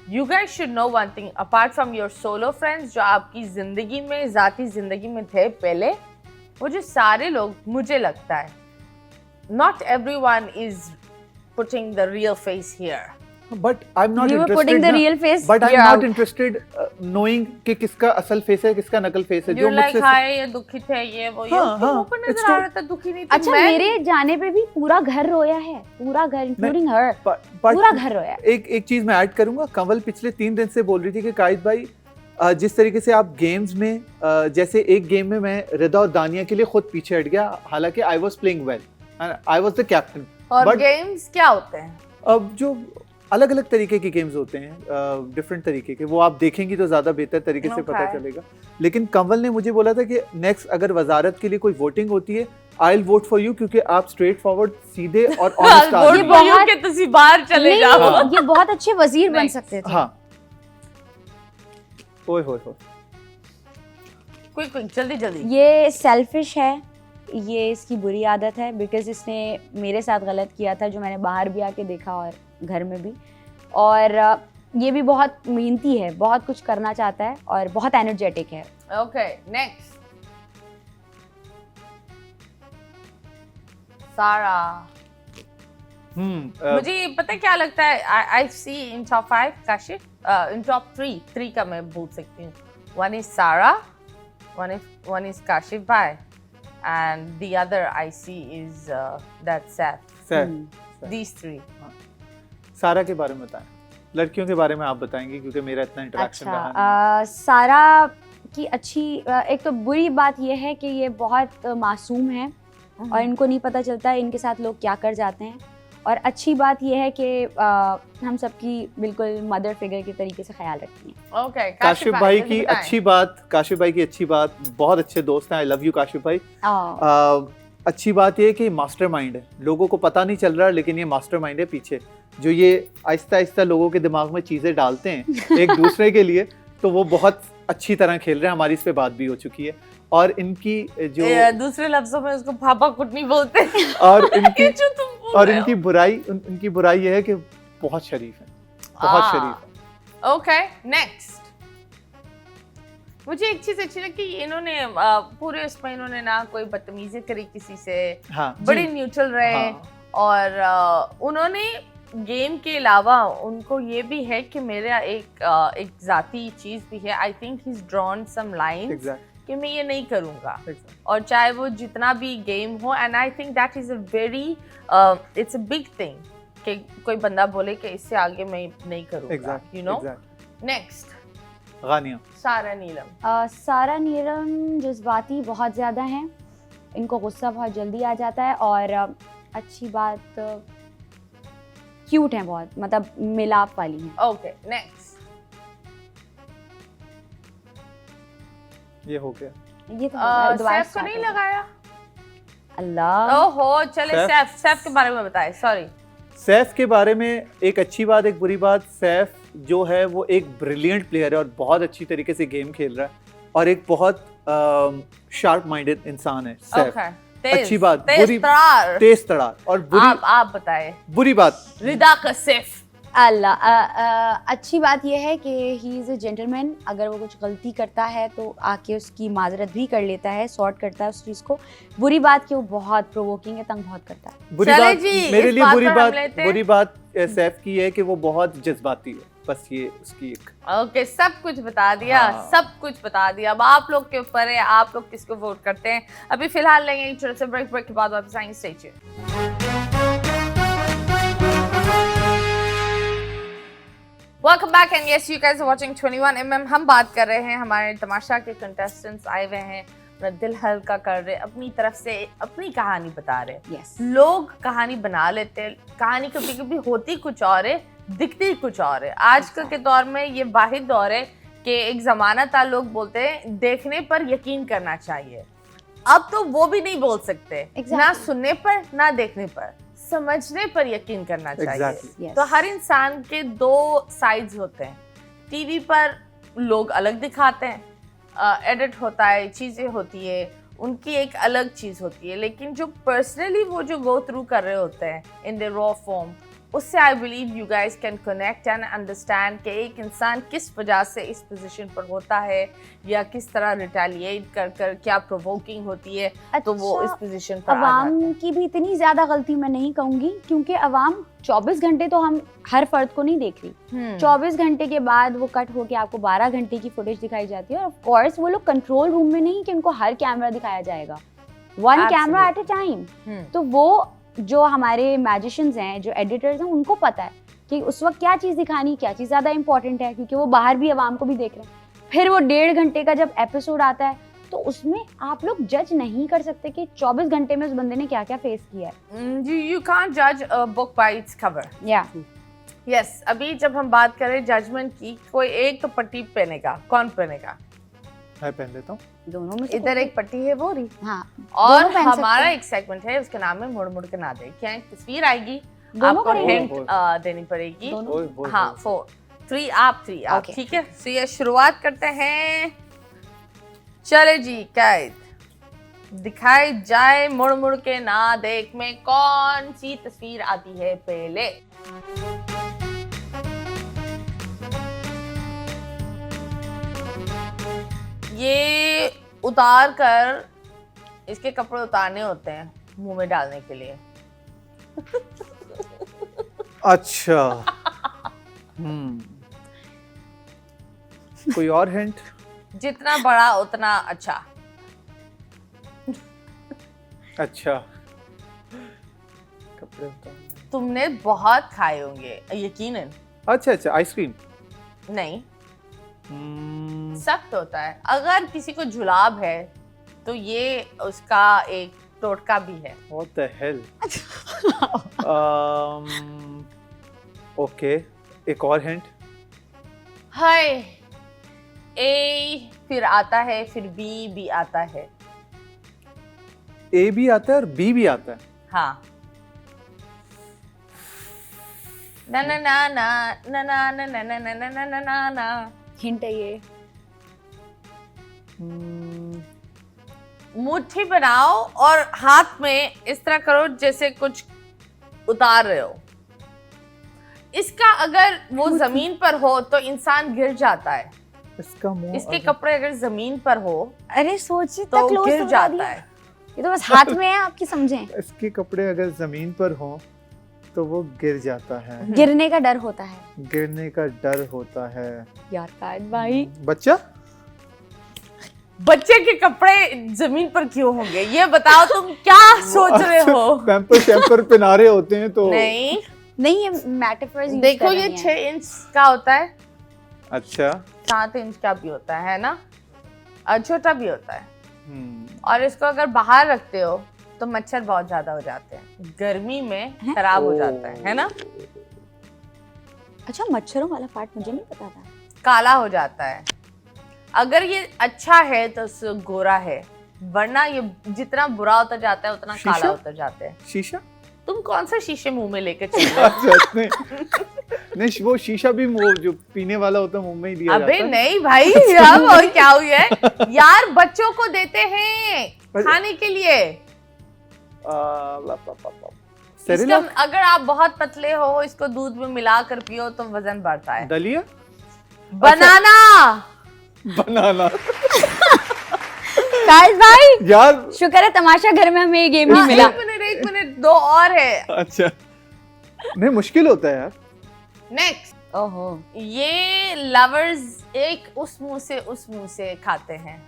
You guys should know one thing, apart from your solo friends जो आपकी जिंदगी में, ज़ाती जिंदगी में थे पहले, वो जो सारे लोग, मुझे लगता है not everyone is putting the real face here. But I'm not You were interested. putting the ना, real face. But I'm You're not out. interested knowing कि किसका असल फेस है किसका नकल फेस है. You're like हाय ये दुखित है ये वो ये हाँ, उसके हाँ, मुंह पर it's नजर आ true. रहा था दुखी नहीं थी. अच्छा मैं मेरे जाने पे भी पूरा घर रोया है, पूरा घर इंक्लूडिंग हर, but पूरा घर रोया है. एक चीज मैं ऐड करूंगा. कंवल पिछले 3 दिन से बोल रही थी कि कायद भाई जिस तरीके से आप गेम्स में जैसे एक गेम में मैं रिदा और दानिया के लिए खुद पीछे हट गया, हालांकि I was playing well and I was the captain. और but- गेम्स क्या होते हैं? अब जो अलग अलग तरीके के गेम्स होते हैं, डिफरेंट तरीके के, वो आप देखेंगी तो ज्यादा बेहतर तरीके से पता Okay. चलेगा. लेकिन कंवल ने मुझे बोला था कि नेक्स्ट अगर वजारत के लिए कोई वोटिंग होती है, I will vote for you, क्योंकि आप स्ट्रेट फॉरवर्ड, सीधे और ऑनेस्ट वोट आदमी. ये फॉर यू बहुत- के तुसी बाहर चले नहीं, जाओ. हाँ. ये बहुत अच्छे वजीर बन नहीं. सकते थे. हाँ. ओए होए होए. क्विक क्विक जल्दी जल्दी. ये सेल्फिश है, ये इसकी बुरी आदत है, बिकॉज इसने मेरे साथ गलत किया था जो मैंने बाहर भी आके देखा और घर में भी. और ये भी बहुत मेहनती है, बहुत कुछ करना चाहता है और बहुत एनर्जेटिक है. Okay next. सारा. मुझे पता है क्या लगता है, आई सी इन टॉप 5 काशिफ, इन टॉप 3 का मैं बोल सकती हूँ. वन इज सारा, one is Kashif bhai, and the other I see is that Seth. Saif. These 3. सारा के बारे में बताएं. लड़कियों के बारे में आप बताएंगे क्योंकि मेरा इतना इंटरेक्शन रहा नहीं. सारा की अच्छी एक तो बुरी बात ये है कि ये बहुत मासूम है और इनको नहीं पता चलता है इनके साथ लोग क्या कर जाते हैं. और अच्छी बात ये है कि हम सबकी बिल्कुल मदर फिगर के तरीके से ख्याल रखती हैं. Okay. काशिफ भाई की अच्छी बात, काशिफ भाई की अच्छी बात, बहुत अच्छे दोस्त हैं. आई लव यू काशिफ भाई. अच्छी बात ये है कि मास्टरमाइंड है, लोगों को पता नहीं चल रहा लेकिन ये मास्टरमाइंड है पीछे, जो ये आहिस्ता आहिस्ता लोगों के दिमाग में चीजें डालते हैं एक दूसरे के लिए, तो वो बहुत अच्छी तरह खेल रहे हैं. हमारी इस पे बात भी हो चुकी है. और इनकी जो दूसरे लफ्जों में उसको पापा कुटनी बोलते हैं. और इनकी ये जो तुम बोल और रहे इनकी बुराई, उनकी बुराई ये है कि बहुत शरीफ है, बहुत हाँ. शरीफ है. Okay next. मुझे एक चीज अच्छी लगी, इन्होंने पूरे उसमें इन्होंने ना कोई बदतमीजी करी किसी से, हाँ बड़े न्यूट्रल रहे. हाँ. और उन्होंने गेम के अलावा उनको ये भी है कि मेरा एक जाती चीज भी है. I think he is drawn some lines exact कि मैं ये नहीं करूँगा, एग्जैक्ट. और चाहे वो जितना भी गेम हो. And I think that is a very it's a big thing कि कोई बंदा बोले कि इससे आगे मैं नहीं करूँगा. You know. नेक्स्ट. गानिया. सारा नीलम. सारा नीलम जज्बाती बहुत ज़्यादा हैं, इनको गुस्सा बहुत जल्दी आ जाता है. और अच्छी बात क्यूट हैं बहुत, मतलब मिलाप वाली हैं. Okay next. ये हो गया. ये तो दोबारा सैफ को start नहीं होगा. लगाया. अल्लाह. ओहो चले सैफ के बारे में बताए. सॉरी. सैफ के बारे में एक अच्छी बात, एक बुरी बात. सैफ जो है वो एक ब्रिलियंट प्लेयर है और बहुत अच्छी तरीके से गेम खेल रहा है और एक बहुत शार्प माइंडेड इंसान है सैफ. ओके. अच्छी बात. बुरी तरार. तेज तड़ार. और बुरी आप बताए. बुरी बात. रिदा कसिफ. अल्लाह. अच्छी बात यह है कि ही इज़ अ जेंटलमैन. अगर वो कुछ गलती करता है तो आके उसकी माजरत भी कर लेता है, सॉर्ट करता है उस चीज़ को. बुरी बात कि वो बहुत प्रोवोकिंग है, तंग बहुत करता है. बुरी चले बात जी, मेरे इस लिए बात बुरी पर हम बात लेते हैं। बुरी बात सैफ की है कि वो बहुत जज्बाती है. बस ये उसकी एक. ओके सब कुछ बता दिया. हाँ. सब कुछ बता दिया. अब आप लोग के ऊपर है, आप लोग किसको वोट करते हैं. अभी फिलहाल लेंगे एक छोटे से ब्रेक के बाद वापस आएंगे. Stay tuned. Welcome back and yes you guys are watching 21mm. हम बात कर रहे हैं, हमारे तमाशा के कंटेस्टेंट्स आए हुए हैं, अपना दिल हल्का कर रहे, अपनी तरफ से अपनी कहानी बता रहे. यस. लोग कहानी बना लेते हैं, कहानी कभी कभी होती कुछ और है, दिखती कुछ और है. आजकल के दौर में ये वाहिद दौर है कि एक ज़माना था लोग बोलते हैं देखने पर यकीन करना चाहिए. अब तो वो भी नहीं बोल सकते. Exactly. ना सुनने पर ना देखने पर, समझने पर यकीन करना चाहिए. Exactly. Yes. तो हर इंसान के 2 साइड्स होते हैं. टीवी पर लोग अलग दिखाते हैं, एडिट होता है, चीज़ें होती है, उनकी एक अलग चीज़ होती है. लेकिन जो पर्सनली वो जो गो थ्रू कर रहे होते हैं इन द रॉ फॉर्म, उससे I believe you guys can connect and understand कि एक इंसान किस वजह से इस पोजीशन पर होता है या किस तरह रिटेलिएट कर कर क्या प्रोवोकिंग होती है तो वो इस पोजीशन पर आ जाता अवाम है। की भी इतनी ज्यादा गलती मैं नहीं कहूंगी, क्योंकि अवाम 24 घंटे तो हम हर फर्द को नहीं देख रही। 24 घंटे के बाद वो कट होके आपको 12 घंटे की फुटेज दिखाई जाती है, और ऑफ कोर्स वो लोग कंट्रोल रूम में नहीं कि उनको हर कैमरा दिखाया जाएगा, one camera at a time. तो वो जो हमारे मैजिशियंस हैं, जो एडिटर्स हैं, उनको पता है कि उस वक्त क्या चीज़ दिखानी, क्या चीज़ ज़्यादा इंपॉर्टेंट है, क्योंकि वो बाहर भी आवाम को भी देख रहे हैं। फिर वो 1.5 घंटे का जब एपिसोड आता है तो उसमें आप लोग जज नहीं कर सकते कि 24 घंटे में उस बंदे ने क्या क्या फेस किया है। यू कांट जज a book by its cover. या यस, अभी जब हम बात करें जजमेंट की, कोई एक तो पट्टी पहनेगा, कौन पहनेगा? मैं पहन लेता हूँ। दोनों में से इधर एक पट्टी है वो रही, हाँ, और दोनों पहन सकते हमारा हैं। एक सेगमेंट है उसका नाम है मुड़ मुड़ के ना दे। क्या एक तस्वीर आएगी, दोनों आपको करेंगे? हिंट ओए, देनी पड़ेगी। दोनों? ओए, ओए, हाँ, ओए। 4 3 आप 3 आप, Okay. ठीक है। तो ये शुरुआत करते हैं। चले जी, कैद दिखाई जाए मुड़ मुड़ के ना देख में कौन सी तस्वीर आती है पहले? ये उतार कर, इसके कपड़े उतारने होते हैं मुंह में डालने के लिए। अच्छा। कोई और हिंट? जितना बड़ा उतना अच्छा। अच्छा, कपड़े उतारने। तुमने बहुत खाए होंगे यकीनन। अच्छा अच्छा, आइसक्रीम। नहीं, सख्त होता है। अगर किसी को जुलाब है तो ये उसका एक टोटका भी है। What the hell? ओके, एक और हिंट। हाय, ए फिर आता है, फिर बी आता है। ए भी आता है और बी भी आता है। हाँ, ना ना ना ना ना ना ना ना ना ना ना ना ना ना। हिंट है ये। मुट्ठी बनाओ और हाथ में इस तरह करो जैसे कुछ उतार रहे हो। इसका अगर वो जमीन पर हो तो इंसान गिर जाता है। इसका मुंह इसके कपड़े अगर जमीन पर हो अरे सोचिए तो तक क्लोज गिर जाता है। ये तो बस हाथ में है, आपकी समझें। इसके कपड़े अगर जमीन पर हो तो वो गिर जाता है। गिरने का डर होता है। गिरने का डर होता है। यार काद भाई, बच्चा? बच्चे के कपड़े जमीन पर क्यों होंगे? ये बताओ, तुम क्या सोच रहे हो? पैम्पर शैम्पर पहना रहे होते हैं तो। नहीं, नहीं ये मेटाफर्स यूज देखो कर ये रही हैं। 6 इंच का होता है, अच्छा। 7 इंच का भी होता है ना, और छोटा भी होता है। और इसको अगर बाहर रखते हो तो मच्छर बहुत ज्यादा हो जाते हैं, गर्मी में खराब हो जाता है ना, अच्छा, मच्छरों वाला पार्ट मुझे नहीं पता था। काला हो जाता है। अगर ये अच्छा है तो गोरा है, वरना ये जितना बुरा होता जाता है उतना शीशा? काला होता जाता है। शीशा? तुम कौन सा शीशे मुंह में लेकर चल रहे हो? अच्छा, नहीं वो शीशा भी वो जो पीने वाला होता है मुंह में ही दिया अबे जाता है। नहीं भाई, अब और क्या हुई है यार, बच्चों को देते हैं खाने के लिए। इसका, सेरेलैक? अगर आप बहुत पतले हो, इसको दूध में मिला कर पियो तो वजन बढ़ता है। दलिया? बनाना। बनाना। काश भाई, यार शुक्र है तमाशा घर में हमें ये गेम नहीं मिला। एक मिनट, 2 और है। अच्छा, नहीं मुश्किल होता है यार। नेक्स्ट, ओहो, ये लवर्स एक उस मुंह से उस मुंह से खाते हैं।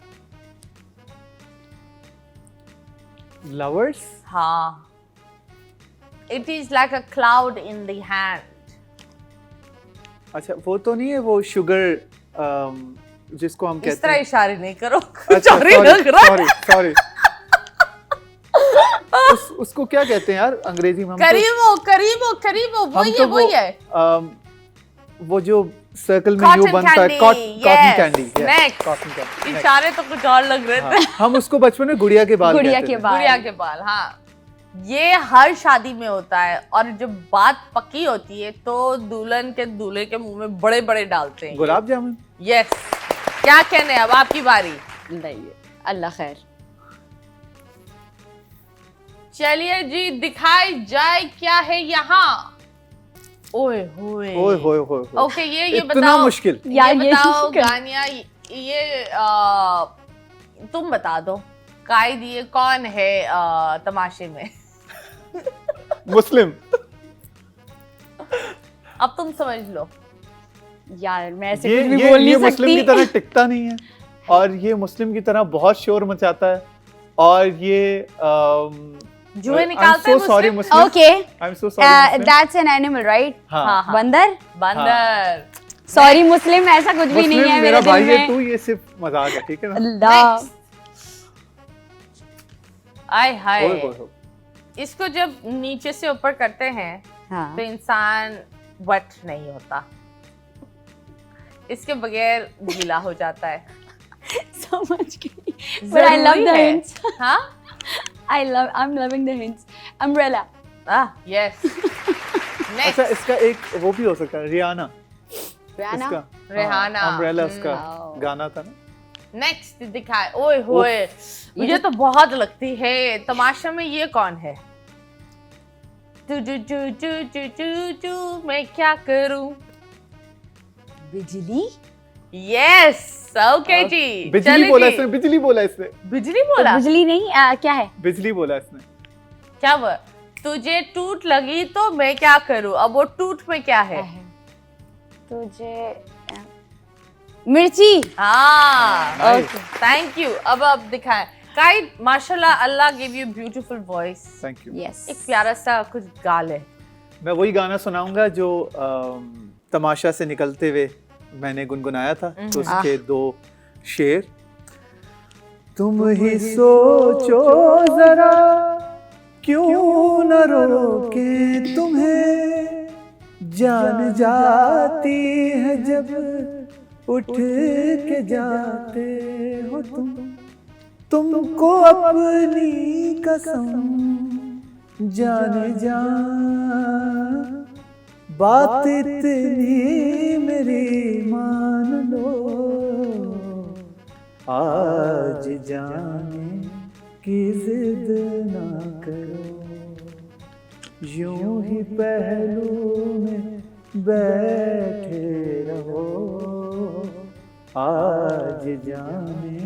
लवर्स? हाँ, it is like a cloud in the hand. अच्छा, वो तो नहीं है वो शुगर जिसको हम इस कहते तरह हैं। इशारे नहीं करो। अच्छा, सॉरी लग रहा है। सॉरी। उसको क्या कहते हैं यार अंग्रेजी में? करीबो करीबो करीबो, वही है वही है। वो जो सर्कल में Cotton यू बनता है, candy, cotton yes. Candy. Next. Cotton candy. इशारे तो कुछ और लग रहे थे। हम उसको बचपन में गुड़िया के बाल गुड़िया कहते के थे। बाल। गुड़िया के बाल, हाँ। ये हर शादी में होता है, और जब बात पक्की होती है तो दुल्हन के दूल्हे के मुंह में बड़े बड़े डालते हैं। गुलाब जामुन? यस, क्या कहने, अब आपकी बारी। नहीं अल्लाह खैर। चलिए जी, दिखाई जाए क्या है यहाँ। ओए होए ओए होए होए होए। ओके ये इतना बताओ मुश्किल। यार, ये ये बताओ नहीं कर- गानिया ये तुम बता दो कायद ये कौन है तमाशे में मुस्लिम। अब तुम समझ लो यार मैं ऐसे ये कुछ भी ये बोल ये नहीं मुस्लिम की सकती। तरह टिकता नहीं है और ये मुस्लिम की तरह बहुत शोर मचाता है और ये जुए निकालते हैं sorry Muslim? Muslim. Okay, I am so sorry. that's an animal, right? हाँ हाँ हाँ बंदर? बंदर सॉरी मुस्लिम, ऐसा कुछ भी नहीं है मुस्लिम मेरे मेरा दिल भाई है में। तू, ये सिर्फ मजाक है, ठीक है ना? अल्लाह। Next. आय हाय ओए होए होए। इसको जब नीचे से ऊपर करते हैं हाँ। तो इंसान वट नहीं होता इसके बगैर गीला हो जाता है समझ गई। But I love जरूरी the है। hints. हाँ I'm loving the hints. Umbrella. Yes अच्छा नेक्स्ट इसका एक वो भी हो सकता है, रियाना। Rihanna. इसका रिहाना अम्ब्रेला उसका wow. गाना था ना। नेक्स्ट दिखाए ओए होए मुझे तो बहुत लगती है तमाशा में ये कौन है टू टू टू टू टू टू टू मैं क्या करूं बिजली? यस ओके जी बिजली चलिए बोला जी। इसने, बिजली बोला इसने, बिजली बोला बिजली नहीं, क्या है? बिजली बोला इसने। क्या वो तुझे टूट लगी तो मैं क्या करूं अब वो टूट में क्या है तुझे मिर्ची। हाँ Nice. थैंक यू अब दिखाएं काइड माशाल्लाह अल्लाह give you beautiful voice thank you. Yes. एक प्यारा सा कुछ गा ले मैं वही गाना सुनाऊंगा जो तमाशा से निकलते हुए मैंने गुनगुनाया था, तो उसके दो शेर। तुम ही सोचो जरा क्यों न रोके तुम्हें, जान जाती है जब उठ के जाते हो तुमको अपनी कसम जाने जा, बात इतनी मेरी मान लो, आज जाने की जिद ना करो, यूं ही पहलू में बैठे रहो, आज जाने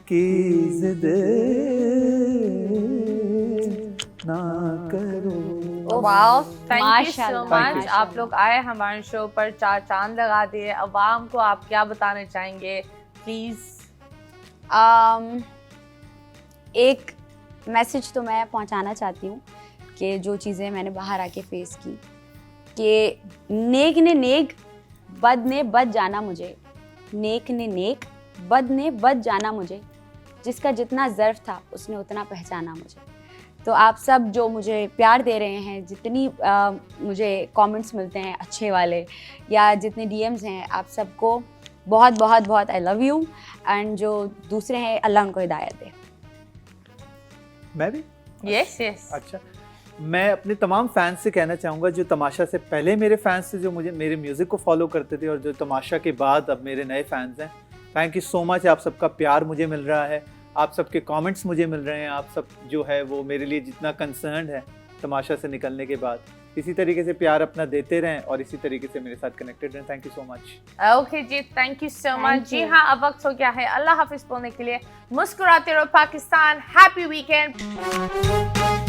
की जिद ना करो। वाओ थैंक यू सो माशाल्लाह, Thank मच you. आप लोग आए हमारे शो पर चार चांद लगा दिए अवाम को आप क्या बताना चाहेंगे प्लीज एक मैसेज तो मैं पहुंचाना चाहती हूँ कि जो चीज़ें मैंने बाहर आके फेस की, कि नेक ने नेक, बद ने बद जाना मुझे, नेक ने नेक, बद ने बद जाना मुझे, जिसका जितना ज़र्फ था उसने उतना पहचाना मुझे। तो आप सब जो मुझे प्यार दे रहे हैं, जितनी मुझे कमेंट्स मिलते हैं अच्छे वाले या जितने डीएम्स हैं, आप सबको बहुत बहुत बहुत आई लव यू। एंड जो दूसरे हैं अल्लाह उनको हिदायत दे। मैं भी यस यस अच्छा, मैं अपने तमाम फैंस से कहना चाहूँगा जो तमाशा से पहले मेरे फैंस थे, जो मुझे मेरे म्यूज़िक को फॉलो करते थे, और जो तमाशा के बाद अब मेरे नए फैंस हैं, थैंक यू सो मच। आप सबका प्यार मुझे मिल रहा है, आप सबके कमेंट्स मुझे मिल रहे हैं, आप सब जो है वो मेरे लिए जितना कंसर्न है तमाशा से निकलने के बाद, इसी तरीके से प्यार अपना देते रहें और इसी तरीके से मेरे साथ कनेक्टेड रहें। Thank you so much. Okay जी thank you so Thank much जी you. हाँ अब वक्त हो गया है अल्लाह हाफिज बोलने के लिए। मुस्कुराते रहो पाकिस्तान, हैप्पी वीकेंड।